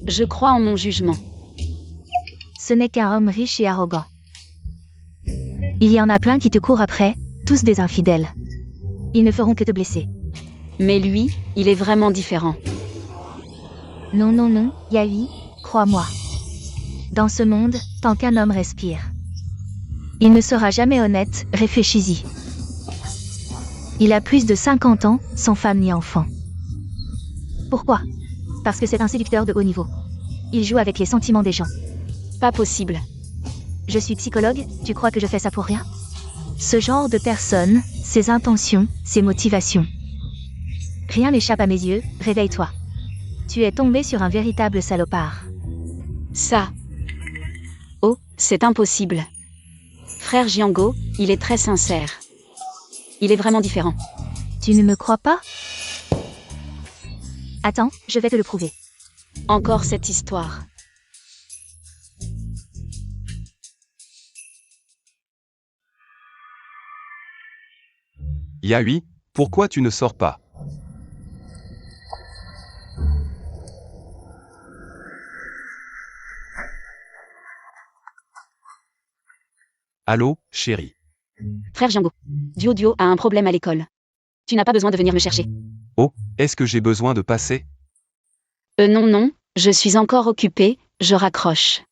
Je crois en mon jugement. Ce n'est qu'un homme riche et arrogant. Il y en a plein qui te courent après, tous des infidèles. Ils ne feront que te blesser. Mais lui, il est vraiment différent. Non, non, non, Yahui, crois-moi. Dans ce monde, tant qu'un homme respire. Il ne sera jamais honnête, réfléchis-y. Il a plus de 50 ans, sans femme ni enfant. Pourquoi? Parce que c'est un séducteur de haut niveau. Il joue avec les sentiments des gens. Pas possible. Je suis psychologue, tu crois que je fais ça pour rien? Ce genre de personne, ses intentions, ses motivations. Rien n'échappe à mes yeux, réveille-toi. Tu es tombé sur un véritable salopard. Ça. Oh, c'est impossible. Frère Jiango, il est très sincère. Il est vraiment différent. Tu ne me crois pas? Attends, je vais te le prouver. Encore cette histoire. Yahui, pourquoi tu ne sors pas? Allô, chérie. Frère Jiango, Dio a un problème à l'école. Tu n'as pas besoin de venir me chercher. Oh, est-ce que j'ai besoin de passer? Non, je suis encore occupée, je raccroche.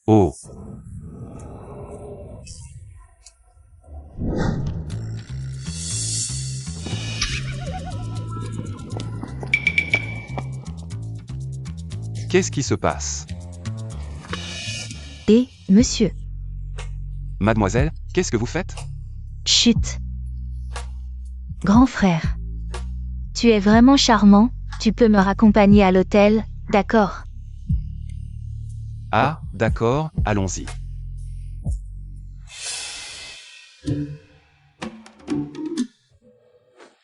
Oh. Qu'est-ce qui se passe? Et, monsieur. Mademoiselle, qu'est-ce que vous faites? Chut. Grand frère. Tu es vraiment charmant, tu peux me raccompagner à l'hôtel, d'accord? Ah, d'accord, allons-y.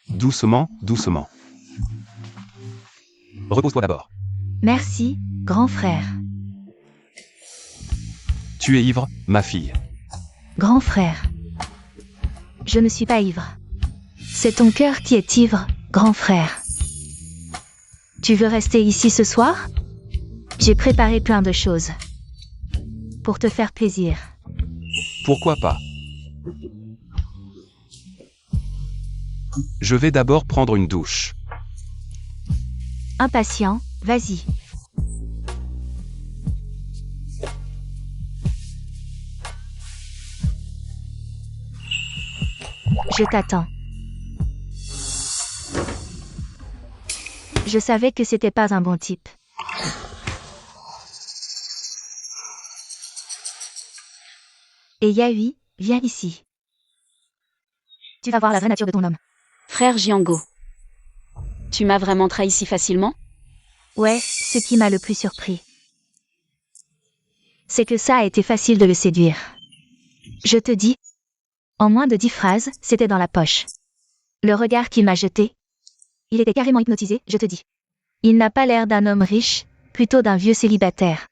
Doucement, doucement. Repose-toi d'abord. Merci, grand frère. Tu es ivre, ma fille. Grand frère. Je ne suis pas ivre. C'est ton cœur qui est ivre, grand frère. Tu veux rester ici ce soir? J'ai préparé plein de choses. Pour te faire plaisir. Pourquoi pas? Je vais d'abord prendre une douche. Impatient, vas-y. Je t'attends. Je savais que c'était pas un bon type. Et Yahui, viens ici. Tu vas voir la vraie nature de ton homme. Frère Jiango. Tu m'as vraiment trahi si facilement? Ouais, ce qui m'a le plus surpris. C'est que ça a été facile de le séduire. Je te dis, en moins de 10 phrases, c'était dans la poche. Le regard qu'il m'a jeté, il était carrément hypnotisé, je te dis. Il n'a pas l'air d'un homme riche, plutôt d'un vieux célibataire.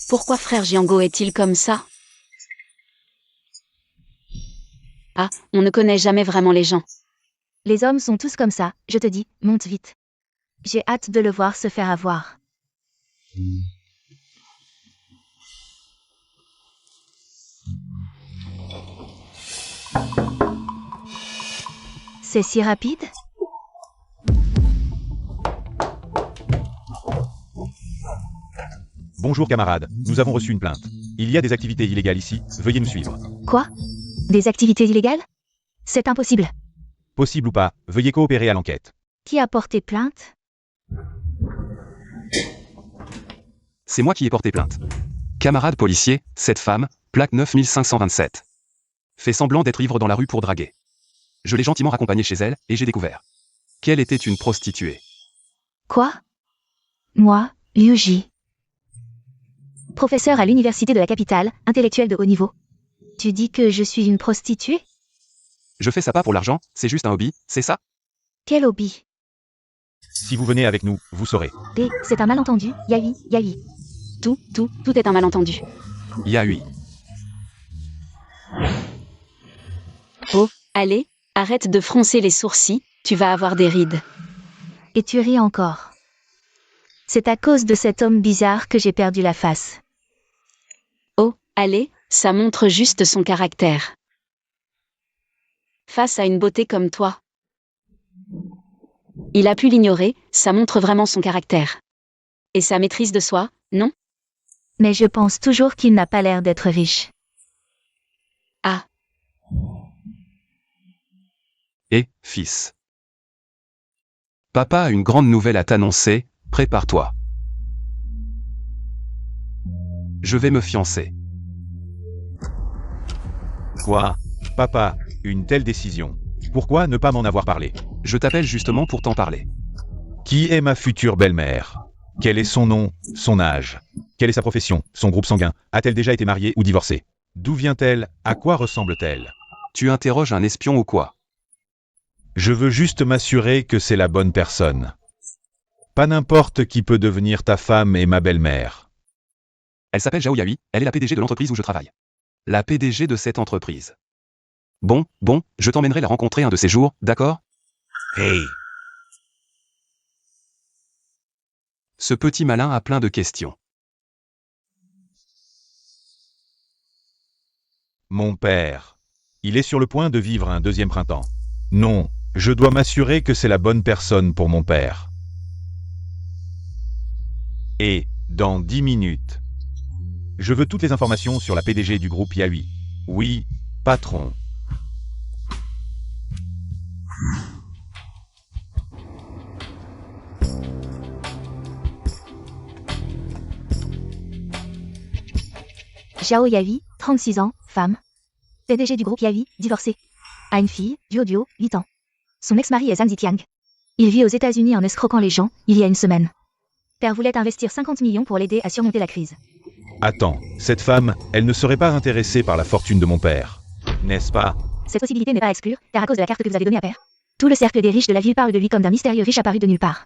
Pourquoi frère Jiango est-il comme ça? Ah, on ne connaît jamais vraiment les gens. Les hommes sont tous comme ça, je te dis, monte vite. J'ai hâte de le voir se faire avoir. C'est si rapide? Bonjour camarades, nous avons reçu une plainte. Il y a des activités illégales ici, veuillez nous suivre. Quoi? Des activités illégales? C'est impossible. Possible ou pas, veuillez coopérer à l'enquête. Qui a porté plainte? C'est moi qui ai porté plainte. Camarade policier, cette femme, plaque 9527. Fait semblant d'être ivre dans la rue pour draguer. Je l'ai gentiment raccompagnée chez elle, et j'ai découvert qu'elle était une prostituée. Quoi? Moi, Liuji. Professeur à l'université de la capitale, intellectuel de haut niveau. Tu dis que je suis une prostituée? Je fais ça pas pour l'argent, c'est juste un hobby, c'est ça? Quel hobby? Si vous venez avec nous, vous saurez. C'est un malentendu, Yahui. Tout est un malentendu. Yahui. Oh, allez, arrête de froncer les sourcils, tu vas avoir des rides. Et tu ris encore. C'est à cause de cet homme bizarre que j'ai perdu la face. Oh, allez, ça montre juste son caractère. Face à une beauté comme toi. Il a pu l'ignorer, ça montre vraiment son caractère. Et sa maîtrise de soi, non? Mais je pense toujours qu'il n'a pas l'air d'être riche. Ah. Et, fils. Papa a une grande nouvelle à t'annoncer, prépare-toi. Je vais me fiancer. Quoi? Papa, une telle décision. Pourquoi ne pas m'en avoir parlé? Je t'appelle justement pour t'en parler. Qui est ma future belle-mère? Quel est son nom, son âge? Quelle est sa profession, son groupe sanguin? A-t-elle déjà été mariée ou divorcée? D'où vient-elle? À quoi ressemble-t-elle? Tu interroges un espion ou quoi? Je veux juste m'assurer que c'est la bonne personne. Pas n'importe qui peut devenir ta femme et ma belle-mère. Elle s'appelle Zhao Yahui, elle est la PDG de l'entreprise où je travaille. La PDG de cette entreprise. Bon, je t'emmènerai la rencontrer un de ces jours, d'accord? Hey! Ce petit malin a plein de questions. Mon père. Il est sur le point de vivre un deuxième printemps. Non, je dois m'assurer que c'est la bonne personne pour mon père. Et, dans 10 minutes. Je veux toutes les informations sur la PDG du groupe Yahui. Oui, patron. Zhao Yahui, 36 ans, femme. PDG du groupe Yahui, divorcée. A une fille, Duo, 8 ans. Son ex-mari est Zhang Zitiang. Il vit aux États-Unis en escroquant les gens, il y a une semaine. Père voulait investir 50 millions pour l'aider à surmonter la crise. Attends, cette femme, elle ne serait pas intéressée par la fortune de mon père. N'est-ce pas? Cette possibilité n'est pas à exclure, car à cause de la carte que vous avez donnée à Père, tout le cercle des riches de la ville parle de lui comme d'un mystérieux riche apparu de nulle part.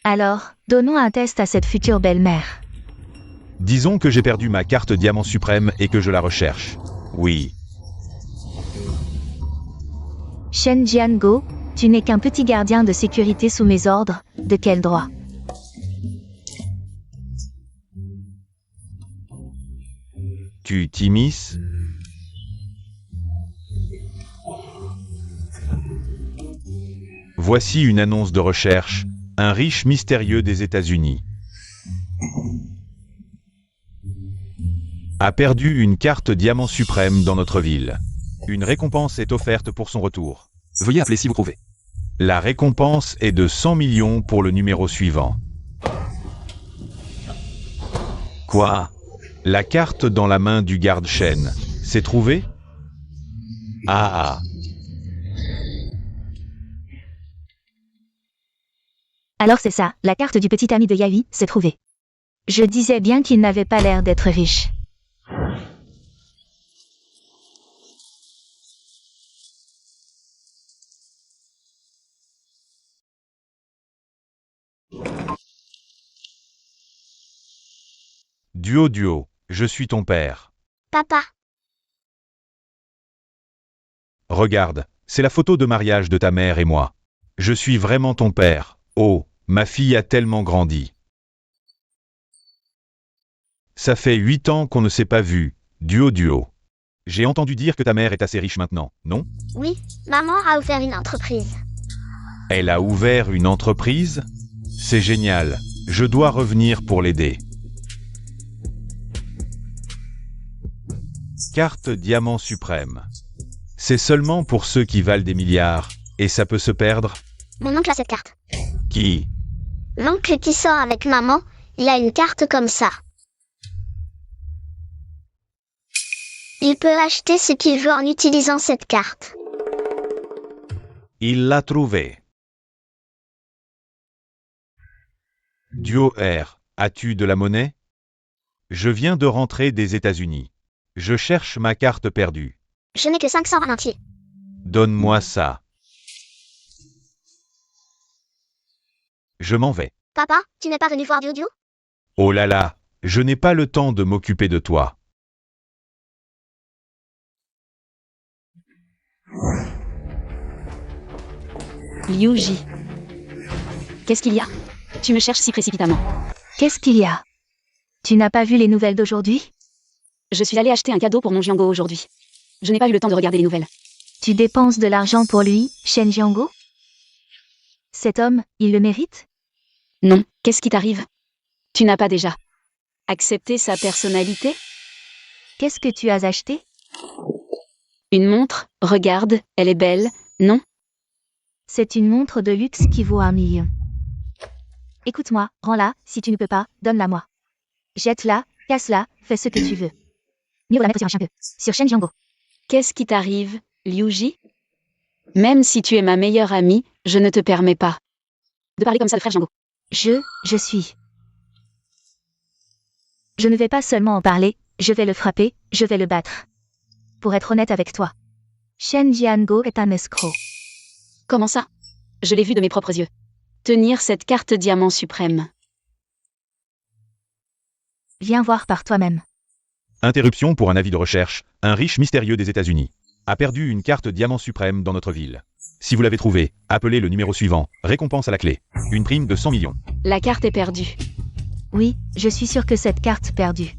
Alors, donnons un test à cette future belle-mère. Disons que j'ai perdu ma carte diamant suprême et que je la recherche. Oui. Shen Jiango, tu n'es qu'un petit gardien de sécurité sous mes ordres, de quel droit? Tu t'immisces? Voici une annonce de recherche. Un riche mystérieux des États-Unis a perdu une carte diamant suprême dans notre ville. Une récompense est offerte pour son retour. Veuillez appeler si vous trouvez. La récompense est de 100 millions pour le numéro suivant. Quoi? La carte dans la main du garde-chêne. C'est trouvé? Ah. Alors c'est ça, la carte du petit ami de Yavi, c'est trouvé. Je disais bien qu'il n'avait pas l'air d'être riche. Duo, je suis ton père. Papa, Regarde, c'est la photo de mariage de ta mère et moi. Je suis vraiment ton père. Oh, ma fille a tellement grandi. Ça fait 8 ans qu'on ne s'est pas vu. Duo. J'ai entendu dire que ta mère est assez riche maintenant, non? oui, maman a ouvert une entreprise. Elle a ouvert une entreprise? C'est génial. Je dois revenir pour l'aider. Carte diamant suprême. C'est seulement pour ceux qui valent des milliards, et ça peut se perdre? Mon oncle a cette carte. Qui? L'oncle qui sort avec maman, il a une carte comme ça. Il peut acheter ce qu'il veut en utilisant cette carte. Il l'a trouvé. Duo R, as-tu de la monnaie? Je viens de rentrer des États-Unis. Je cherche ma carte perdue. Je n'ai que 500 en entier. Donne-moi ça. Je m'en vais. Papa, tu n'es pas venu voir Duo? Oh là là, je n'ai pas le temps de m'occuper de toi. Liu Ji. Qu'est-ce qu'il y a? Tu me cherches si précipitamment. Qu'est-ce qu'il y a? Tu n'as pas vu les nouvelles d'aujourd'hui? Je suis allée acheter un cadeau pour mon Jiango aujourd'hui. Je n'ai pas eu le temps de regarder les nouvelles. Tu dépenses de l'argent pour lui, Shen Jiango? Cet homme, il le mérite? Non, qu'est-ce qui t'arrive? Tu n'as pas déjà accepté sa personnalité? Qu'est-ce que tu as acheté? Une montre, regarde, elle est belle, non? C'est une montre de luxe qui vaut 1 million. Écoute-moi, rends-la, si tu ne peux pas, donne-la-moi. Jette-la, casse-la, fais ce que tu veux. Mieux vaut la mettre sur un chien que sur Shen Jiango. Qu'est-ce qui t'arrive, Liu Ji? Même si tu es ma meilleure amie, je ne te permets pas de parler comme ça de frère Jiango. Je suis. Je ne vais pas seulement en parler, je vais le frapper, je vais le battre. Pour être honnête avec toi, Shen Jiango est un escroc. Comment ça? Je l'ai vu de mes propres yeux. Tenir cette carte diamant suprême. Viens voir par toi-même. Interruption pour un avis de recherche. Un riche mystérieux des États-Unis a perdu une carte diamant suprême dans notre ville. Si vous l'avez trouvée, appelez le numéro suivant. Récompense à la clé. Une prime de 100 millions. La carte est perdue. Oui, je suis sûre que cette carte perdue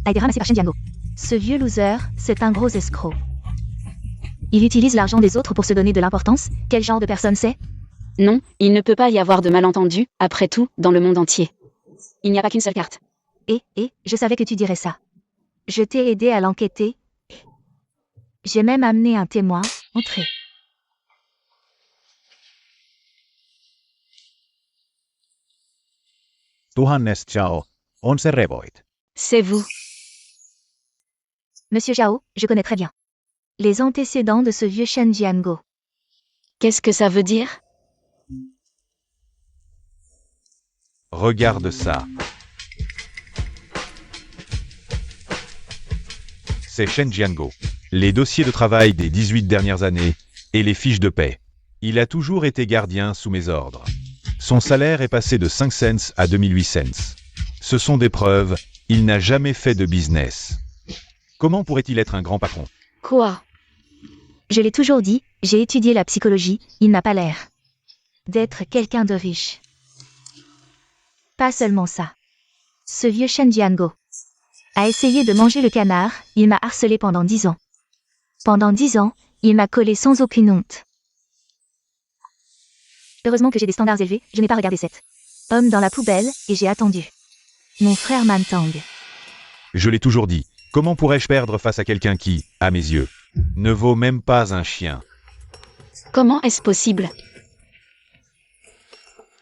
a été ramassée par Shen Jiango. Ce vieux loser, c'est un gros escroc. Il utilise l'argent des autres pour se donner de l'importance. Quel genre de personne c'est? Non, il ne peut pas y avoir de malentendu, après tout, dans le monde entier. Il n'y a pas qu'une seule carte. Je savais que tu dirais ça. Je t'ai aidé à l'enquêter. J'ai même amené un témoin. Entrez. Tuhannes Chao. On se revoit. C'est vous. Monsieur Zhao, je connais très bien. Les antécédents de ce vieux Shen Jiango. Qu'est-ce que ça veut dire? Regarde ça. C'est Shen Jiango. Les dossiers de travail des 18 dernières années et les fiches de paie. Il a toujours été gardien sous mes ordres. Son salaire est passé de 5 cents à 2008 cents. Ce sont des preuves, il n'a jamais fait de business. Comment pourrait-il être un grand patron? Quoi? Je l'ai toujours dit, j'ai étudié la psychologie, il n'a pas l'air d'être quelqu'un de riche. Pas seulement ça. Ce vieux Shen Jiango a essayé de manger le canard, il m'a harcelé pendant 10 ans. Pendant 10 ans, il m'a collé sans aucune honte. Heureusement que j'ai des standards élevés, je n'ai pas regardé cet homme dans la poubelle, et j'ai attendu. Mon frère Mantang. Je l'ai toujours dit, comment pourrais-je perdre face à quelqu'un qui, à mes yeux, ne vaut même pas un chien? Comment est-ce possible?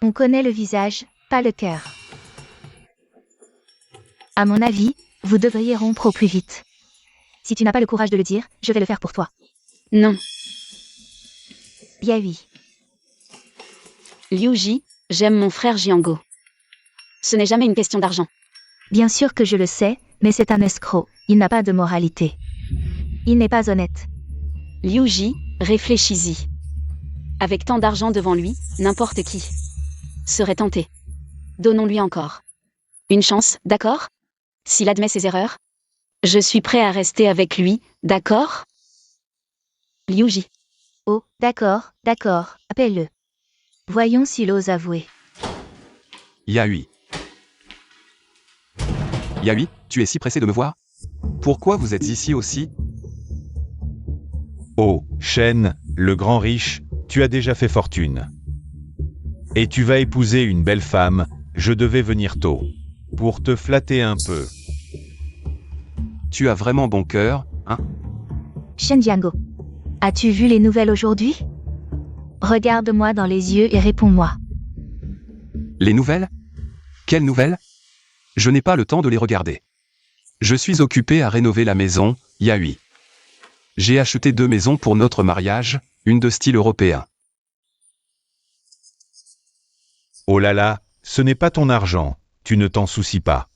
On connaît le visage, pas le cœur. À mon avis, vous devriez rompre au plus vite. Si tu n'as pas le courage de le dire, je vais le faire pour toi. Non. Bien oui. Liu Ji, j'aime mon frère Jiango. Ce n'est jamais une question d'argent. Bien sûr que je le sais, mais c'est un escroc, il n'a pas de moralité. Il n'est pas honnête. Liu Ji, réfléchis-y. Avec tant d'argent devant lui, n'importe qui serait tenté. Donnons-lui encore une chance, d'accord? S'il admet ses erreurs, je suis prêt à rester avec lui, d'accord? Liu Ji. Oh, d'accord, appelle-le. Voyons s'il ose avouer. Yahui. Yahui, tu es si pressé de me voir? Pourquoi vous êtes ici aussi? Oh, Shen, le grand riche, tu as déjà fait fortune. Et tu vas épouser une belle femme, je devais venir tôt. Pour te flatter un peu. Tu as vraiment bon cœur, hein? Shen Jiango. As-tu vu les nouvelles aujourd'hui? Regarde-moi dans les yeux et réponds-moi. Les nouvelles? Quelles nouvelles? Je n'ai pas le temps de les regarder. Je suis occupé à rénover la maison, Yahui. J'ai acheté 2 maisons pour notre mariage, une de style européen. Oh là là, ce n'est pas ton argent, tu ne t'en soucies pas.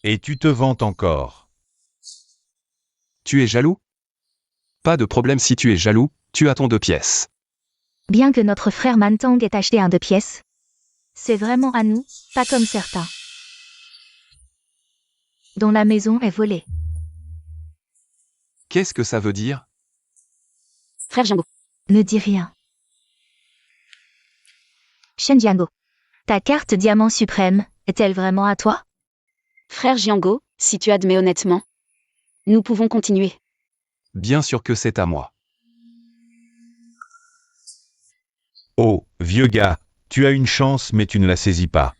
Et tu te vantes encore. Tu es jaloux? Pas de problème si tu es jaloux, tu as ton 2 pièces. Bien que notre frère Mantang ait acheté un 2 pièces, c'est vraiment à nous, pas comme certains, dont la maison est volée. Qu'est-ce que ça veut dire? Frère Jiango. Ne dis rien. Shen Jiango. Ta carte diamant suprême, est-elle vraiment à toi? Frère Jiango, si tu admets honnêtement, nous pouvons continuer. Bien sûr que c'est à moi. Oh, vieux gars, tu as une chance mais tu ne la saisis pas.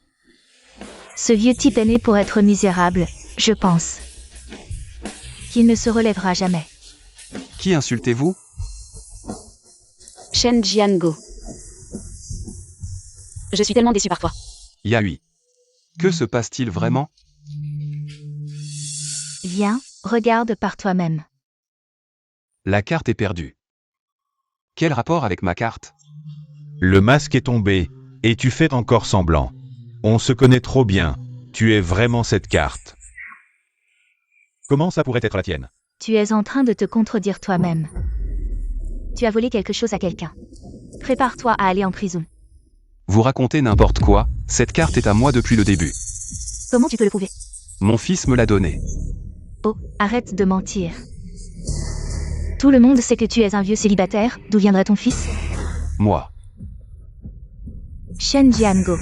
Ce vieux type est né pour être misérable, je pense. Qu'il ne se relèvera jamais. Qui insultez-vous? Shen Jiango. Je suis tellement déçu par toi. Yahui. Que se passe-t-il vraiment? Viens, regarde par toi-même. La carte est perdue. Quel rapport avec ma carte? Le masque est tombé, et tu fais encore semblant. On se connaît trop bien, tu es vraiment cette carte. Comment ça pourrait être la tienne? Tu es en train de te contredire toi-même. Tu as volé quelque chose à quelqu'un. Prépare-toi à aller en prison. Vous racontez n'importe quoi, cette carte est à moi depuis le début. Comment tu peux le prouver? Mon fils me l'a donnée. Oh, arrête de mentir. Tout le monde sait que tu es un vieux célibataire, d'où viendrait ton fils? Moi. Shen Jiango.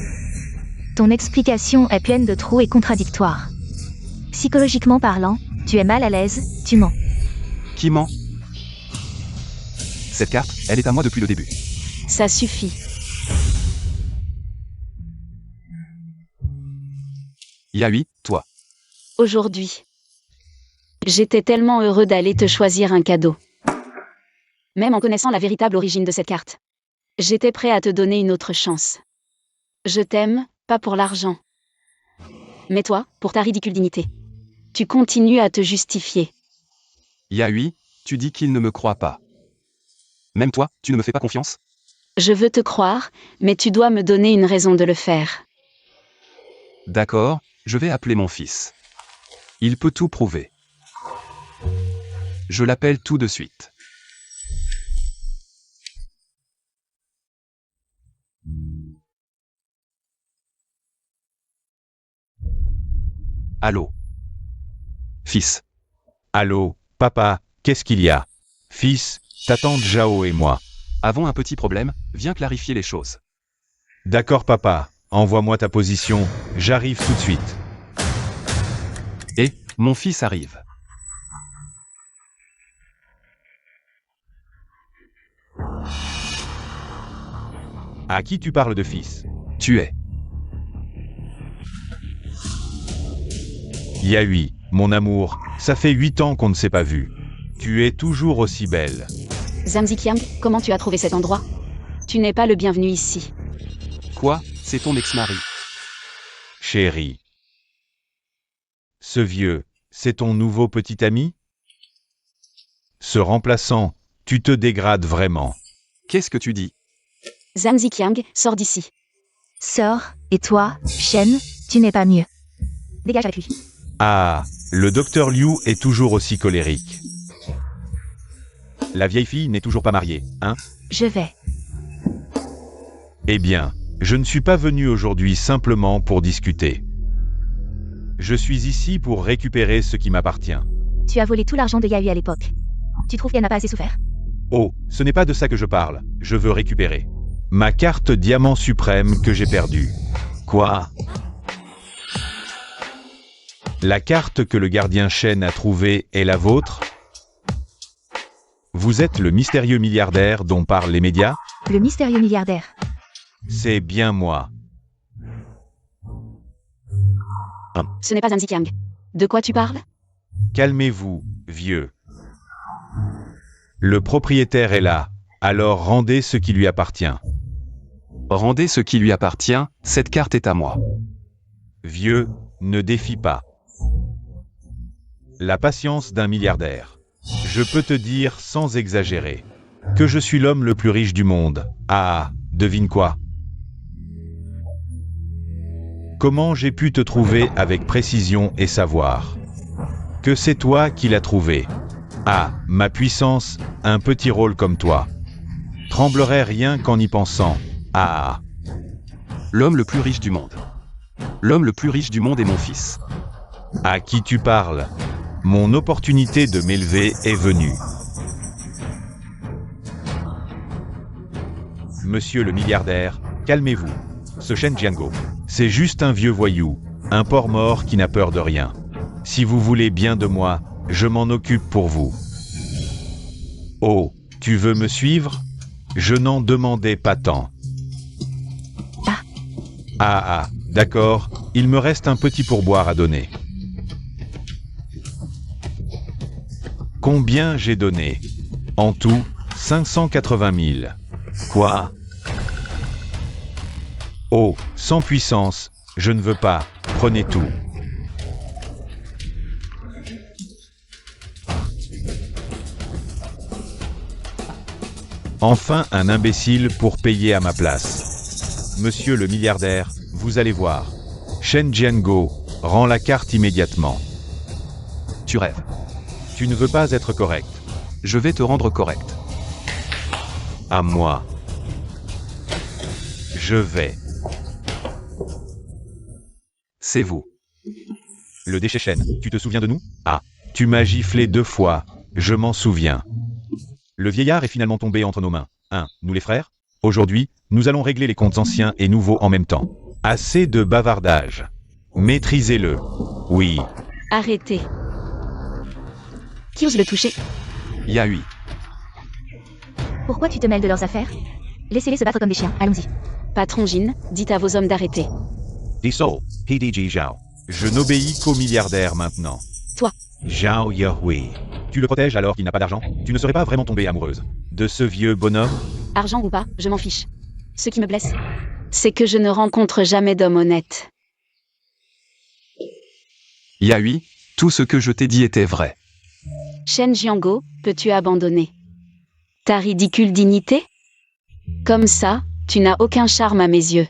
Ton explication est pleine de trous et contradictoires. Psychologiquement parlant, tu es mal à l'aise, tu mens. Qui ment? Cette carte, elle est à moi depuis le début. Ça suffit. Yahui, toi. Aujourd'hui. J'étais tellement heureux d'aller te choisir un cadeau. Même en connaissant la véritable origine de cette carte. J'étais prêt à te donner une autre chance. Je t'aime, pas pour l'argent. Mais toi, pour ta ridicule dignité. Tu continues à te justifier. Yahui, tu dis qu'il ne me croit pas. Même toi, tu ne me fais pas confiance? Je veux te croire, mais tu dois me donner une raison de le faire. D'accord, je vais appeler mon fils. Il peut tout prouver. Je l'appelle tout de suite. Allô? Fils. Allô, papa, qu'est-ce qu'il y a? Fils, ta tante Zhao et moi. Avons un petit problème, viens clarifier les choses. D'accord papa, envoie-moi ta position, j'arrive tout de suite. Et, mon fils arrive. À qui tu parles de fils? Tu es. Yahui, mon amour, ça fait 8 ans qu'on ne s'est pas vu. Tu es toujours aussi belle. Zhang Ziqiang, comment tu as trouvé cet endroit? Tu n'es pas le bienvenu ici. Quoi? C'est ton ex-mari. Chérie. Ce vieux, c'est ton nouveau petit ami? Ce remplaçant, tu te dégrades vraiment. Qu'est-ce que tu dis? Zhang Ziqiang, sors d'ici. Sors, et toi, Shen, tu n'es pas mieux. Dégage avec lui. Ah, le docteur Liu est toujours aussi colérique. La vieille fille n'est toujours pas mariée, hein? Je vais. Eh bien, je ne suis pas venu aujourd'hui simplement pour discuter. Je suis ici pour récupérer ce qui m'appartient. Tu as volé tout l'argent de Yahui à l'époque. Tu trouves qu'elle n'a pas assez souffert? Oh, ce n'est pas de ça que je parle, je veux récupérer ma carte diamant suprême que j'ai perdue. Quoi? La carte que le gardien Shen a trouvée est la vôtre? Vous êtes le mystérieux milliardaire dont parlent les médias? Le mystérieux milliardaire. C'est bien moi. Ce n'est pas Zhang Ziqiang. De quoi tu parles? Calmez-vous, vieux. Le propriétaire est là, alors rendez ce qui lui appartient. Rendez ce qui lui appartient, cette carte est à moi. Vieux, ne défie pas. La patience d'un milliardaire. Je peux te dire sans exagérer que je suis l'homme le plus riche du monde. Ah, devine quoi? Comment j'ai pu te trouver avec précision et savoir que c'est toi qui l'as trouvé? Ah, ma puissance, un petit rôle comme toi tremblerait rien qu'en y pensant. Ah, L'homme le plus riche du monde. L'homme le plus riche du monde est mon fils. à qui tu parles? Mon opportunité de m'élever est venue. Monsieur le milliardaire, calmez-vous. Ce Shen Jiango, c'est juste un vieux voyou, un porc mort qui n'a peur de rien. Si vous voulez bien de moi, je m'en occupe pour vous. Oh, tu veux me suivre? Je n'en demandais pas tant. Ah, d'accord, il me reste un petit pourboire à donner. Combien j'ai donné? En tout, 580 000. Quoi? Oh, sans puissance, je ne veux pas, prenez tout. Enfin un imbécile pour payer à ma place. Monsieur le milliardaire, vous allez voir. Shen Jiango, rends la carte immédiatement. Tu rêves. Tu ne veux pas être correct. Je vais te rendre correct. À moi. Je vais. C'est vous. Le déchet Shen, tu te souviens de nous? Ah, tu m'as giflé 2 fois, je m'en souviens. Le vieillard est finalement tombé entre nos mains. Nous les frères? Aujourd'hui, nous allons régler les comptes anciens et nouveaux en même temps. Assez de bavardage. Maîtrisez-le. Oui. Arrêtez. Qui ose le toucher? Yahui. Pourquoi tu te mêles de leurs affaires? Laissez-les se battre comme des chiens, allons-y. Patron Jin, dites à vos hommes d'arrêter. Diesel, PDG Zhao. Je n'obéis qu'au milliardaire maintenant. Toi. Zhao Yahui. Tu le protèges alors qu'il n'a pas d'argent? Tu ne serais pas vraiment tombée amoureuse de ce vieux bonhomme? Argent ou pas, je m'en fiche. Ce qui me blesse, c'est que je ne rencontre jamais d'homme honnête. Yahui, tout ce que je t'ai dit était vrai. Shen Jiango, peux-tu abandonner ta ridicule dignité? Comme ça, tu n'as aucun charme à mes yeux.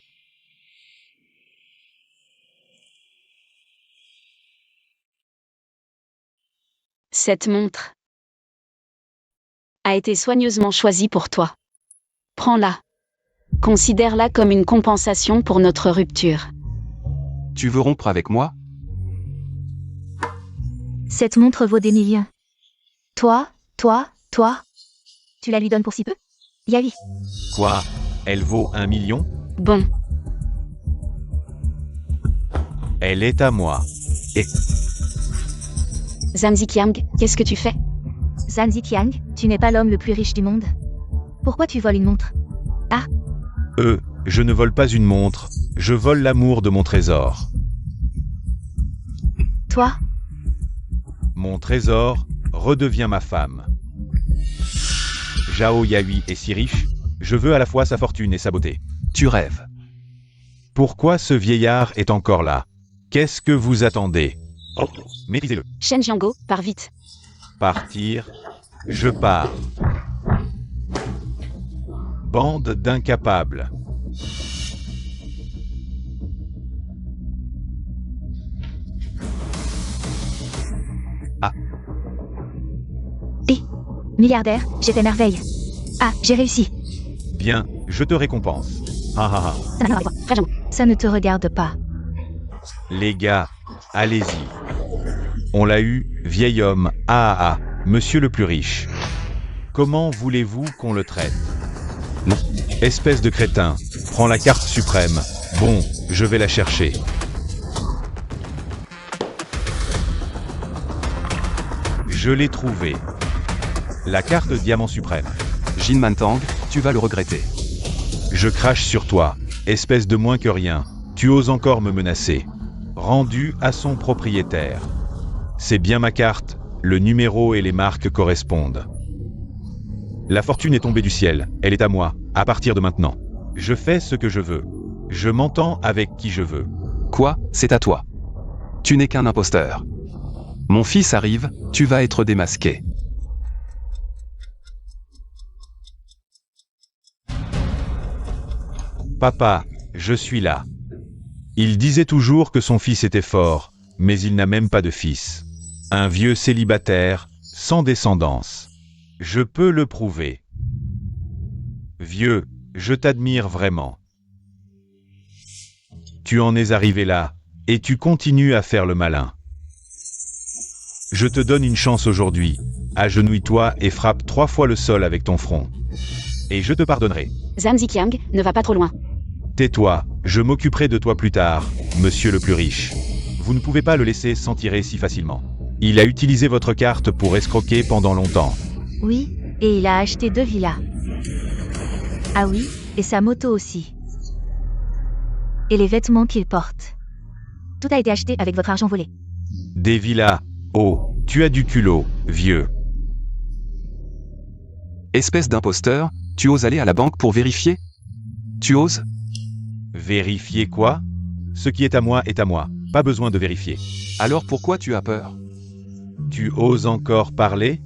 Cette montre a été soigneusement choisie pour toi. Prends-la. Considère-la comme une compensation pour notre rupture. Tu veux rompre avec moi? Cette montre vaut des millions. Toi, tu la lui donnes pour si peu? Yavi. Quoi? Elle vaut 1 million? Bon, Elle est à moi. Et Zhan Ziqiang, qu'est-ce que tu fais? Zhan Ziqiang, tu n'es pas l'homme le plus riche du monde. Pourquoi tu voles une montre? je ne vole pas une montre, je vole l'amour de mon trésor. Toi, Mon trésor redevient ma femme. Zhao Yahui est si riche, je veux à la fois sa fortune et sa beauté. Tu rêves. Pourquoi ce vieillard est encore là? Qu'est-ce que vous attendez? Maîtrisez-le. Shen Jiango, pars vite. Partir, je pars. Bande d'incapables. milliardaire, j'ai fait merveille. Ah, j'ai réussi. Bien, je te récompense. Ah ah ah. Ça n'a rien à voir. Frère Jiango, ça ne te regarde pas. Les gars, allez-y. On l'a eu, vieil homme, monsieur le plus riche. Comment voulez-vous qu'on le traite? Non. Espèce de crétin, prends la carte suprême. Bon, je vais la chercher. Je l'ai trouvée. La carte diamant suprême. Jin Mantang, tu vas le regretter. Je crache sur toi, espèce de moins que rien. Tu oses encore me menacer. Rendu à son propriétaire. C'est bien ma carte, le numéro et les marques correspondent. La fortune est tombée du ciel, elle est à moi, à partir de maintenant. Je fais ce que je veux. Je m'entends avec qui je veux. Quoi? C'est à toi. Tu n'es qu'un imposteur. Mon fils arrive, tu vas être démasqué. Papa, je suis là. Il disait toujours que son fils était fort, mais il n'a même pas de fils. Un vieux célibataire, sans descendance. Je peux le prouver. Vieux, je t'admire vraiment. Tu en es arrivé là, et tu continues à faire le malin. Je te donne une chance aujourd'hui. Agenouille-toi et frappe 3 fois le sol avec ton front. Et je te pardonnerai. Zhan Ziqiang, ne va pas trop loin. Tais-toi, je m'occuperai de toi plus tard, monsieur le plus riche. Vous ne pouvez pas le laisser s'en tirer si facilement. Il a utilisé votre carte pour escroquer pendant longtemps. Oui, et il a acheté 2 villas. Ah oui, et sa moto aussi. Et les vêtements qu'il porte. Tout a été acheté avec votre argent volé. Des villas. Oh, tu as du culot, vieux. Espèce d'imposteur, tu oses aller à la banque pour vérifier? Tu oses? Vérifier quoi? Ce qui est à moi, pas besoin de vérifier. Alors pourquoi tu as peur? Tu oses encore parler?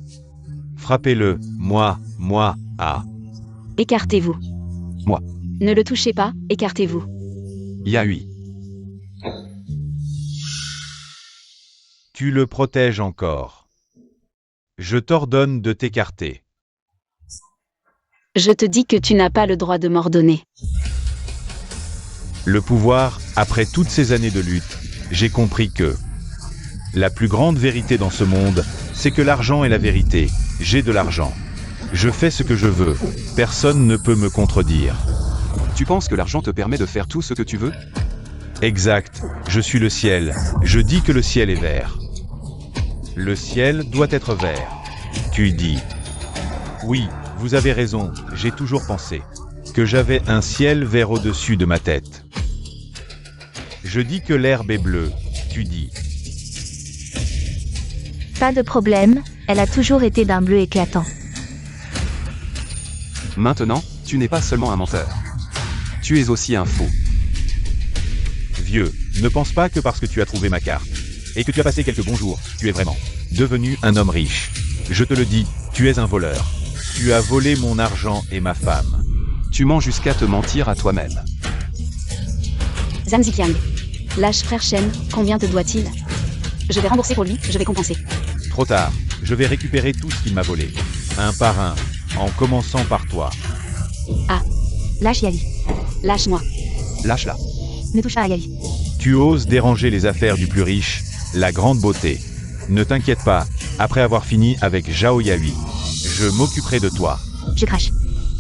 Frappez-le, moi, Écartez-vous. Moi. Ne le touchez pas, écartez-vous. Yahui. Tu le protèges encore. Je t'ordonne de t'écarter. Je te dis que tu n'as pas le droit de m'ordonner. Le pouvoir, après toutes ces années de lutte, j'ai compris que la plus grande vérité dans ce monde, c'est que l'argent est la vérité. J'ai de l'argent. Je fais ce que je veux. Personne ne peut me contredire. Tu penses que l'argent te permet de faire tout ce que tu veux? Exact. Je suis le ciel. Je dis que le ciel est vert. Le ciel doit être vert. Tu dis. Oui, vous avez raison, j'ai toujours pensé que j'avais un ciel vert au-dessus de ma tête. Je dis que l'herbe est bleue, tu dis. Pas de problème, elle a toujours été d'un bleu éclatant. Maintenant, tu n'es pas seulement un menteur. Tu es aussi un fou. Vieux, ne pense pas que parce que tu as trouvé ma carte et que tu as passé quelques bons jours, tu es vraiment devenu un homme riche. Je te le dis, tu es un voleur. Tu as volé mon argent et ma femme. Tu mens jusqu'à te mentir à toi-même. Zhang Ziqiang. Lâche frère Shen, combien te doit-il? Je vais rembourser pour lui, je vais compenser. Trop tard, je vais récupérer tout ce qu'il m'a volé. Un par un, en commençant par toi. Lâche Yavi. Lâche-moi. Lâche-la. Ne touche pas à Yavi. Tu oses déranger les affaires du plus riche, la grande beauté. Ne t'inquiète pas, après avoir fini avec Zhao Yahui, je m'occuperai de toi. Je crache.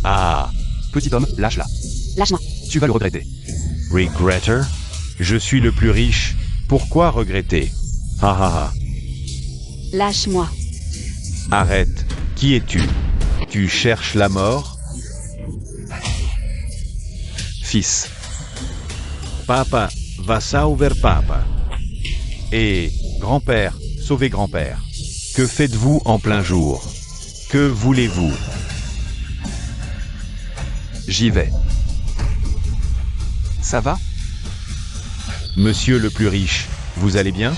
Ah, Petit homme, lâche-la. Lâche-moi. Tu vas le regretter. regretter? Je suis le plus riche, pourquoi regretter? Ha ha ha. Lâche-moi. Arrête, qui es-tu? Tu cherches la mort? Fils. Papa, va sauver papa. Et, grand-père, sauvez grand-père. Que faites-vous en plein jour? Que voulez-vous? J'y vais. Ça va? Monsieur le plus riche, vous allez bien?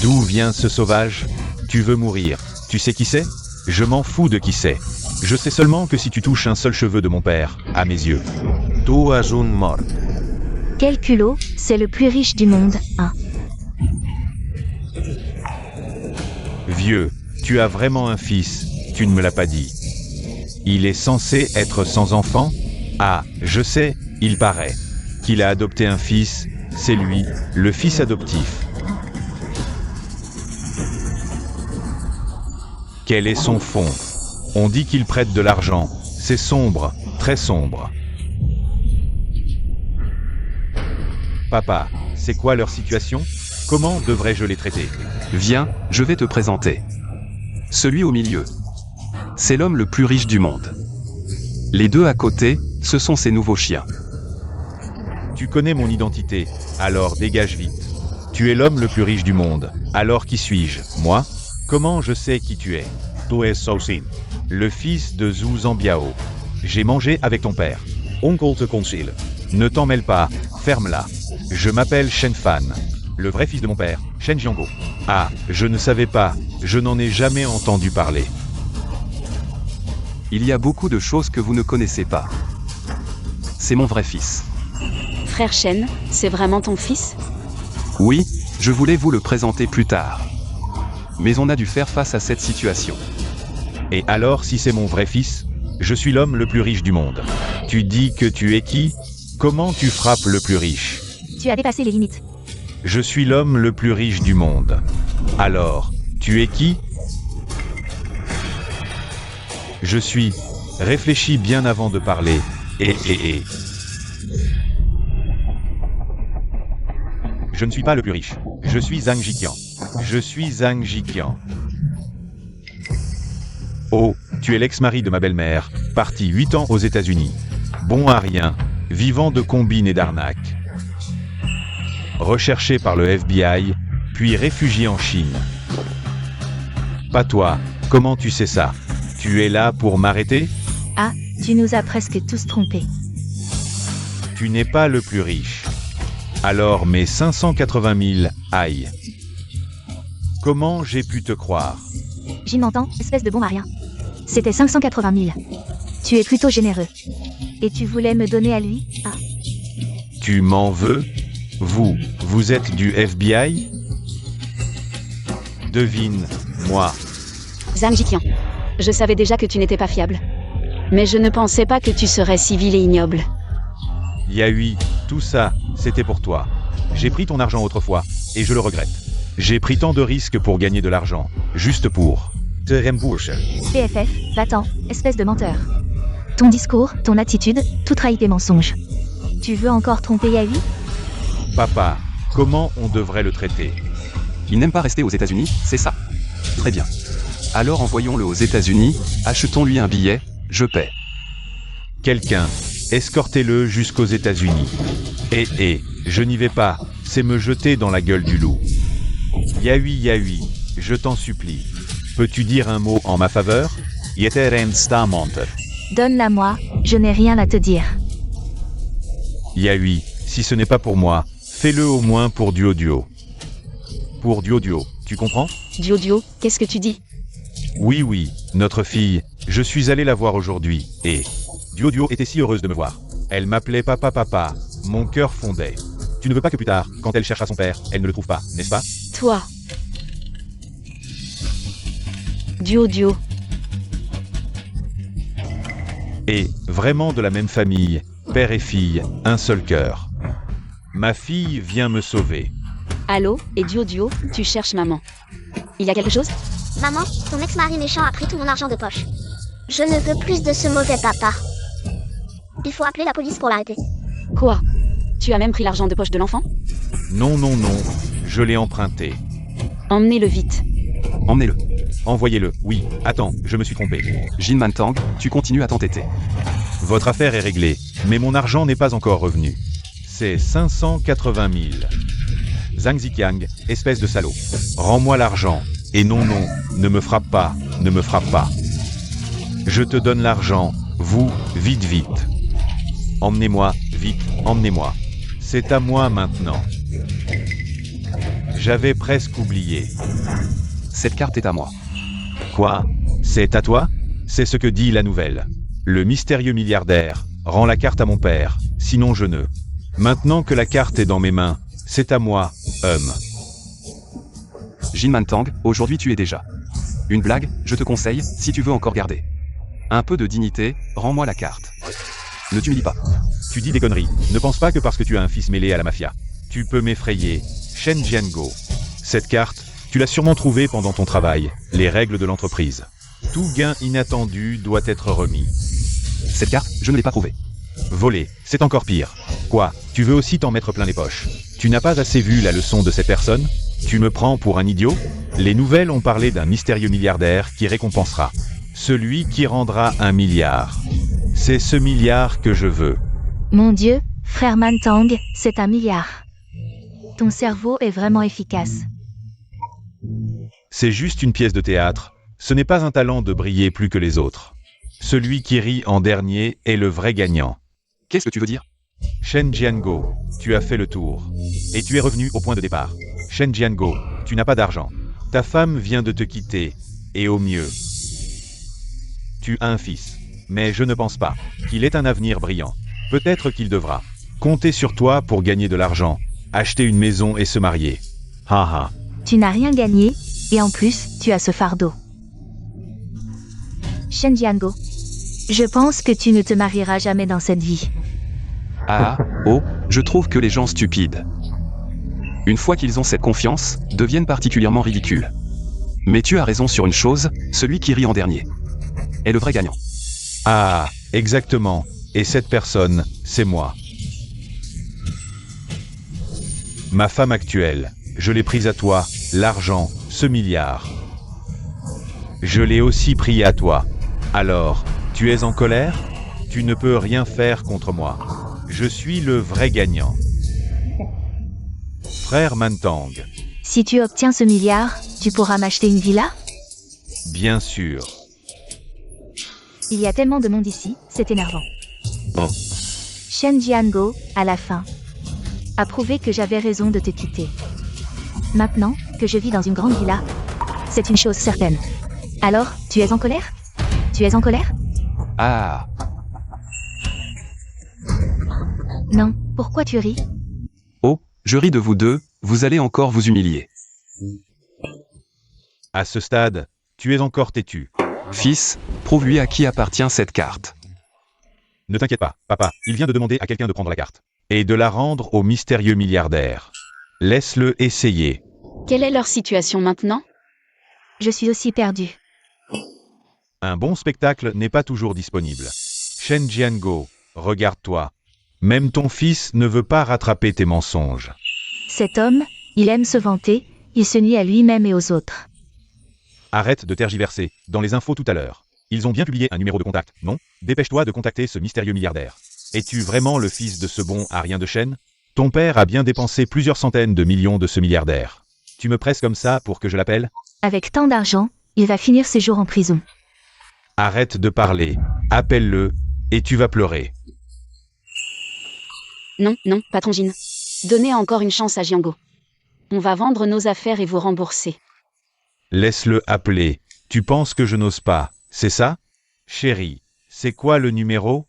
D'où vient ce sauvage? Tu veux mourir. Tu sais qui c'est? Je m'en fous de qui c'est. Je sais seulement que si tu touches un seul cheveu de mon père, à mes yeux. Tu és un mort. Quel culot, c'est le plus riche du monde, hein. Vieux, tu as vraiment un fils, tu ne me l'as pas dit. Il est censé être sans enfant? Ah, je sais, il paraît. Qu'il a adopté un fils, c'est lui, le fils adoptif. Quel est son fond? On dit qu'il prête de l'argent. C'est sombre, très sombre. Papa, c'est quoi leur situation? Comment devrais-je les traiter? Viens, je vais te présenter. Celui au milieu. C'est l'homme le plus riche du monde. Les deux à côté, ce sont ses nouveaux chiens. Tu connais mon identité, alors dégage vite. Tu es l'homme le plus riche du monde, alors qui suis-je? Moi? Comment je sais qui tu es? Tu és Saucin. Le fils de Zhu Zambiao. J'ai mangé avec ton père. Onkel te Concile. Ne t'en mêle pas, ferme-la. Je m'appelle Shen Fan. Le vrai fils de mon père, Shen Jiango. Ah, je ne savais pas, je n'en ai jamais entendu parler. Il y a beaucoup de choses que vous ne connaissez pas. C'est mon vrai fils. Frère Shen, c'est vraiment ton fils? Oui, je voulais vous le présenter plus tard. Mais on a dû faire face à cette situation. Et alors si c'est mon vrai fils? Je suis l'homme le plus riche du monde. Tu dis que tu es qui? Comment tu frappes le plus riche? Tu as dépassé les limites. Je suis l'homme le plus riche du monde. Alors, tu es qui? Je suis... Réfléchis bien avant de parler. Je ne suis pas le plus riche. Je suis Zhang Ziqiang. Je suis Zhang Ziqiang. Oh, tu es l'ex-mari de ma belle-mère, parti 8 ans aux États-Unis. Bon à rien, vivant de combines et d'arnaques. Recherché par le FBI, puis réfugié en Chine. Pas toi, comment tu sais ça? Tu es là pour m'arrêter? Ah, tu nous as presque tous trompés. Tu n'es pas le plus riche. Alors mes 580 000, aïe. Comment j'ai pu te croire? J'y m'entends, espèce de bon à rien. C'était 580 000. Tu es plutôt généreux. Et tu voulais me donner à lui? Ah. Tu m'en veux? Vous êtes du FBI? Devine, moi. Zhang Ziqiang. Je savais déjà que tu n'étais pas fiable. Mais je ne pensais pas que tu serais si vil et ignoble. Yahui, tout ça, c'était pour toi. J'ai pris ton argent autrefois, et je le regrette. J'ai pris tant de risques pour gagner de l'argent, juste pour te rembourser. PFF, va-t'en, espèce de menteur. Ton discours, ton attitude, tout trahit tes mensonges. Tu veux encore tromper Yahui? Papa, comment on devrait le traiter? Il n'aime pas rester aux États-Unis, c'est ça? Très bien. Alors envoyons-le aux États-Unis, achetons-lui un billet, je paie. Quelqu'un, escortez-le jusqu'aux États-Unis. Je n'y vais pas, c'est me jeter dans la gueule du loup. Yahui, je t'en supplie. Peux-tu dire un mot en ma faveur? Donne-la-moi, je n'ai rien à te dire. Yahui, si ce n'est pas pour moi, fais-le au moins pour Duo. Pour Duo, tu comprends? Duo, qu'est-ce que tu dis? Oui, notre fille, je suis allé la voir aujourd'hui, et... Duo était si heureuse de me voir. Elle m'appelait papa, mon cœur fondait. Tu ne veux pas que plus tard, quand elle cherchera son père, elle ne le trouve pas, n'est-ce pas? Toi. Duo. Et, vraiment de la même famille, père et fille, un seul cœur. Ma fille vient me sauver. Allô, et Duo, tu cherches maman. Il y a quelque chose? Maman, ton ex-mari méchant a pris tout mon argent de poche. Je ne veux plus de ce mauvais papa. Il faut appeler la police pour l'arrêter. Quoi? Tu as même pris l'argent de poche de l'enfant? Non, je l'ai emprunté. Emmenez-le vite. Emmenez-le. Envoyez-le, oui, attends, je me suis trompé. Jin Mantang, tu continues à t'entêter. Votre affaire est réglée, mais mon argent n'est pas encore revenu. C'est 580 000. Zhang Ziqiang, espèce de salaud. Rends-moi l'argent. Et non, ne me frappe pas. Je te donne l'argent, vous, vite. Emmenez-moi, vite, emmenez-moi. C'est à moi maintenant. J'avais presque oublié. Cette carte est à moi. Quoi? C'est à toi? C'est ce que dit la nouvelle. Le mystérieux milliardaire rend la carte à mon père, sinon je ne. Maintenant que la carte est dans mes mains, c'est à moi, homme. Jin Mantang, aujourd'hui tu es déjà. Une blague, je te conseille, si tu veux encore garder un peu de dignité, rends-moi la carte. Ne t'humilie pas. Tu dis des conneries. Ne pense pas que parce que tu as un fils mêlé à la mafia, tu peux m'effrayer. Shen Jiango. Cette carte, tu l'as sûrement trouvée pendant ton travail. Les règles de l'entreprise. Tout gain inattendu doit être remis. Cette carte, je ne l'ai pas trouvée. Voler, c'est encore pire. Quoi, tu veux aussi t'en mettre plein les poches? Tu n'as pas assez vu la leçon de ces personnes? Tu me prends pour un idiot? Les nouvelles ont parlé d'un mystérieux milliardaire qui récompensera celui qui rendra 1 milliard. C'est ce milliard que je veux. Mon Dieu, frère Mantang, c'est 1 milliard. Ton cerveau est vraiment efficace. C'est juste une pièce de théâtre. Ce n'est pas un talent de briller plus que les autres. Celui qui rit en dernier est le vrai gagnant. Qu'est-ce que tu veux dire? Shen Jiango, tu as fait le tour. Et tu es revenu au point de départ. Shen Jiango, tu n'as pas d'argent. Ta femme vient de te quitter. Et au mieux, tu as un fils. Mais je ne pense pas qu'il ait un avenir brillant. Peut-être qu'il devra compter sur toi pour gagner de l'argent, acheter une maison et se marier. Haha. Tu n'as rien gagné, et en plus, tu as ce fardeau. Shen Jiango, je pense que tu ne te marieras jamais dans cette vie. Je trouve que les gens stupides, une fois qu'ils ont cette confiance, deviennent particulièrement ridicules. Mais tu as raison sur une chose, celui qui rit en dernier est le vrai gagnant. Ah, exactement. Et cette personne, c'est moi. Ma femme actuelle, je l'ai prise à toi, l'argent, ce milliard. Je l'ai aussi pris à toi. Alors, tu es en colère? Tu ne peux rien faire contre moi. Je suis le vrai gagnant. Frère Mantang. Si tu obtiens ce milliard, tu pourras m'acheter une villa? Bien sûr. Il y a tellement de monde ici, c'est énervant. Shen Jiango, à la fin, a prouvé que j'avais raison de te quitter. Maintenant que je vis dans une grande villa, c'est une chose certaine. Alors, tu es en colère? Tu es en colère? Non, pourquoi tu ris? Je ris de vous deux, vous allez encore vous humilier. À ce stade, tu es encore têtu. Fils, prouve-lui à qui appartient cette carte. Ne t'inquiète pas, papa, il vient de demander à quelqu'un de prendre la carte. Et de la rendre au mystérieux milliardaire. Laisse-le essayer. Quelle est leur situation maintenant? Je suis aussi perdue. Un bon spectacle n'est pas toujours disponible. Shen Jiango, regarde-toi. Même ton fils ne veut pas rattraper tes mensonges. Cet homme, il aime se vanter, il se nuit à lui-même et aux autres. Arrête de tergiverser, dans les infos tout à l'heure. Ils ont bien publié un numéro de contact, non? Dépêche-toi de contacter ce mystérieux milliardaire. Es-tu vraiment le fils de ce bon à rien de Shen? Ton père a bien dépensé plusieurs centaines de millions de ce milliardaire. Tu me presses comme ça pour que je l'appelle? Avec tant d'argent, il va finir ses jours en prison. Arrête de parler, appelle-le, et tu vas pleurer. Non, patron Jin. Donnez encore une chance à Jiango. On va vendre nos affaires et vous rembourser. Laisse-le appeler, Tu penses que je n'ose pas, c'est ça? Chérie, c'est quoi le numéro?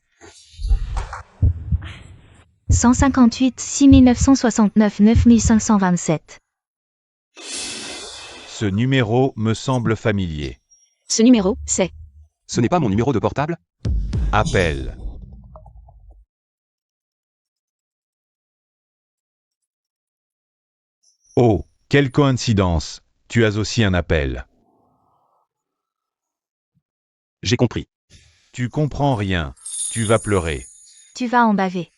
158 6969 9527. Ce numéro me semble familier. Ce numéro, c'est... Ce n'est pas mon numéro de portable? Appel. Oh, quelle coïncidence, tu as aussi un appel. J'ai compris. Tu comprends rien, tu vas pleurer. Tu vas en baver.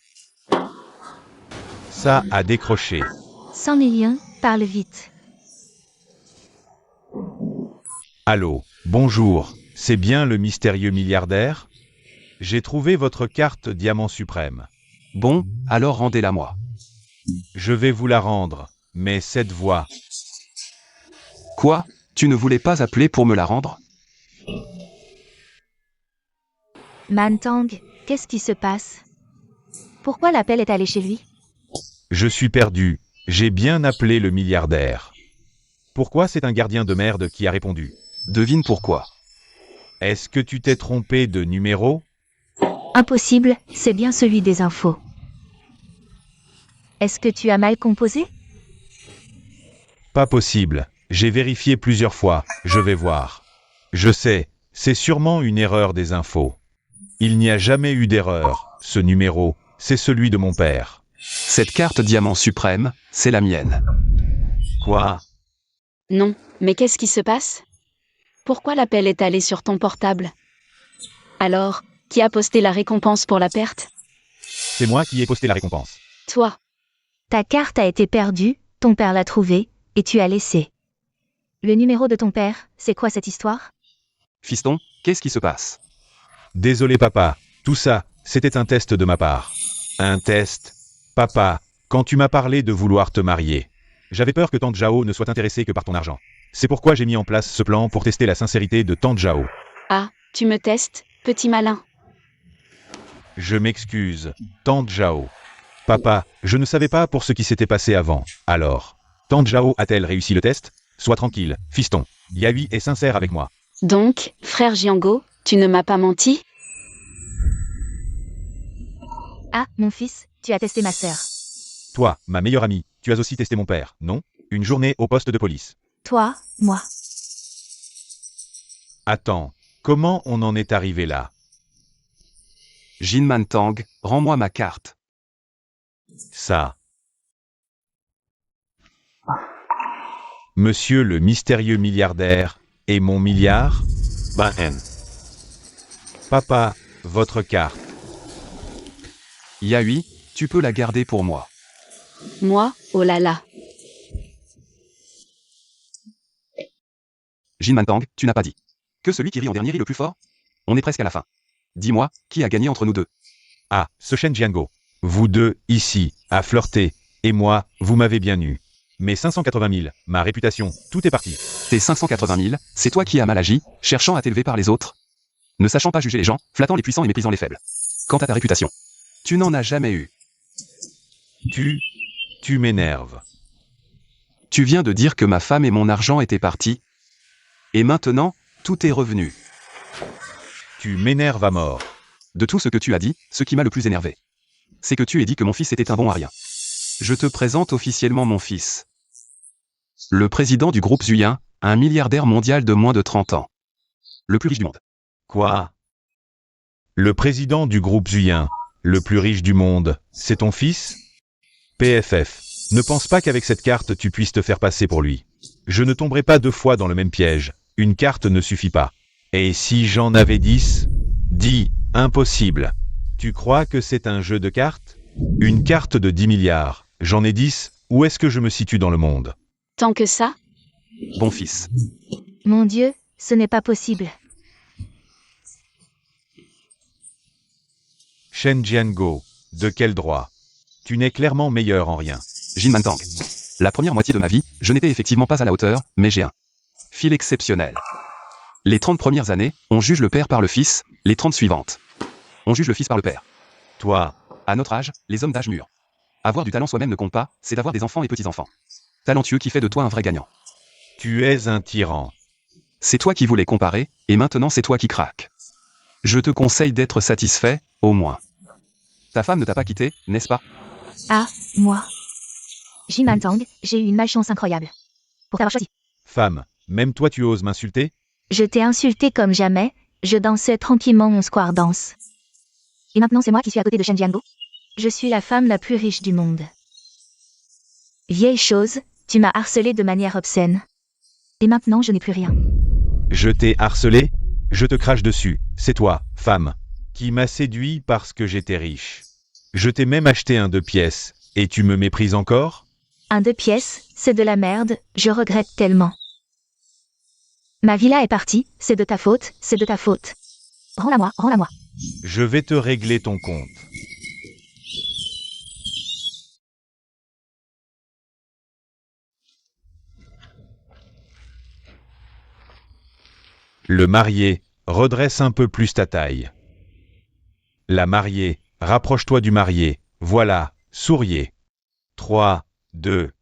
Ça a décroché. 100 millions, parle vite. Allô, bonjour, c'est bien le mystérieux milliardaire? J'ai trouvé votre carte Diamant Suprême. Bon, alors rendez-la moi. Je vais vous la rendre, mais cette voix... Quoi? Tu ne voulais pas appeler pour me la rendre? Mantang, qu'est-ce qui se passe? Pourquoi l'appel est allé chez lui? Je suis perdu, j'ai bien appelé le milliardaire. Pourquoi c'est un gardien de merde qui a répondu? Devine pourquoi. Est-ce que tu t'es trompé de numéro? Impossible, c'est bien celui des infos. Est-ce que tu as mal composé? Pas possible, j'ai vérifié plusieurs fois, je vais voir. Je sais, c'est sûrement une erreur des infos. Il n'y a jamais eu d'erreur, ce numéro, c'est celui de mon père. Cette carte Diamant Suprême, c'est la mienne. Quoi? Non, mais qu'est-ce qui se passe? Pourquoi l'appel est allé sur ton portable? Alors, qui a posté la récompense pour la perte? C'est moi qui ai posté la récompense. Toi. Ta carte a été perdue, ton père l'a trouvée, et tu as laissé. Le numéro de ton père, c'est quoi cette histoire? Fiston, qu'est-ce qui se passe? Désolé papa, tout ça, c'était un test de ma part. Un test? Papa, quand tu m'as parlé de vouloir te marier, j'avais peur que Tante Jao ne soit intéressée que par ton argent. C'est pourquoi j'ai mis en place ce plan pour tester la sincérité de Tante Jao. Ah, tu me testes, petit malin. Je m'excuse, Tante Jao. Papa, je ne savais pas pour ce qui s'était passé avant. Alors, Tante Jao a-t-elle réussi le test? Sois tranquille, fiston. Yahui est sincère avec moi. Donc, frère Jiango, tu ne m'as pas menti? Ah, mon fils, tu as testé ma sœur. Toi, ma meilleure amie, tu as aussi testé mon père, non? Une journée au poste de police. Toi, moi. Attends, comment on en est arrivé là? Jin Mantang, rends-moi ma carte. Ça. Monsieur le mystérieux milliardaire, et mon milliard? Button. Papa, votre carte. Yahui, tu peux la garder pour moi. Moi, oh là là. Jin Mantang, tu n'as pas dit. Que celui qui rit en dernier rit le plus fort? On est presque à la fin. Dis-moi, qui a gagné entre nous deux? Ah, ce Shen Jiango. Vous deux, ici, à flirter. Et moi, vous m'avez bien eu. Mes 580 000, ma réputation, tout est parti. Tes 580 000, c'est toi qui as mal agi, cherchant à t'élever par les autres. Ne sachant pas juger les gens, flattant les puissants et méprisant les faibles. Quant à ta réputation, tu n'en as jamais eu. Tu m'énerves. Tu viens de dire que ma femme et mon argent étaient partis. Et maintenant, tout est revenu. Tu m'énerves à mort. De tout ce que tu as dit, ce qui m'a le plus énervé, c'est que tu aies dit que mon fils était un bon à rien. Je te présente officiellement mon fils. Le président du groupe Zuyin, un milliardaire mondial de moins de 30 ans. Le plus riche du monde. Quoi? Le président du groupe Zuyin, le plus riche du monde, c'est ton fils? PFF, ne pense pas qu'avec cette carte tu puisses te faire passer pour lui. Je ne tomberai pas 2 fois dans le même piège. Une carte ne suffit pas. Et si j'en avais 10? 10, impossible. Tu crois que c'est un jeu de cartes? Une carte de 10 milliards. J'en ai 10, où est-ce que je me situe dans le monde? Tant que ça? Bon fils. Mon Dieu, ce n'est pas possible. Shen Jiango, de quel droit? Tu n'es clairement meilleur en rien. Jin Mantang. La première moitié de ma vie, je n'étais effectivement pas à la hauteur, mais j'ai un fil exceptionnel. Les 30 premières années, on juge le père par le fils, les 30 suivantes, on juge le fils par le père. Toi, À notre âge, les hommes d'âge mûr. Avoir du talent soi-même ne compte pas, c'est d'avoir des enfants et petits-enfants. Talentueux qui fait de toi un vrai gagnant. tu es un tyran. C'est toi qui voulais comparer, et maintenant c'est toi qui craques. Je te conseille d'être satisfait, au moins. Ta femme ne t'a pas quitté, n'est-ce pas? Ah, moi. Jimantang, j'ai eu une malchance incroyable. Pour t'avoir choisi. Femme, même toi tu oses m'insulter? Je t'ai insulté comme jamais, je dansais tranquillement mon square dance. Et maintenant c'est moi qui suis à côté de Shen Jiango. Je suis la femme la plus riche du monde. Vieille chose, tu m'as harcelé de manière obscène. Et maintenant je n'ai plus rien. Je t'ai harcelé? Je te crache dessus, c'est toi, femme, qui m'as séduit parce que j'étais riche. Je t'ai même acheté un 2 pièces, et tu me méprises encore? Un 2 pièces, c'est de la merde, je regrette tellement. Ma villa est partie, c'est de ta faute, c'est de ta faute. Rends-la moi, rends-la moi. Je vais te régler ton compte. Le marié, redresse un peu plus ta taille. La mariée, rapproche-toi du marié, voilà, souriez. 3, 2.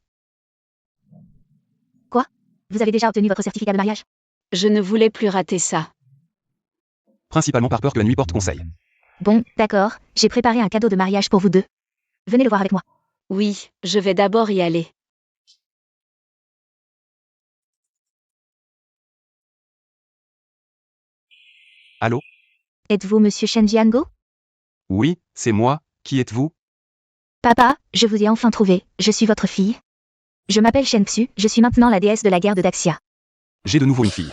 Quoi? Vous avez déjà obtenu votre certificat de mariage? Je ne voulais plus rater ça. Principalement par peur que la nuit porte conseil. Bon, d'accord, j'ai préparé un cadeau de mariage pour vous deux. Venez le voir avec moi. Oui, je vais d'abord y aller. Allô? Êtes-vous monsieur Shen Jiango? Oui, c'est moi, qui êtes-vous? Papa, je vous ai enfin trouvé, je suis votre fille. Je m'appelle Shen Xu, je suis maintenant la déesse de la guerre de Daxia. J'ai de nouveau une fille.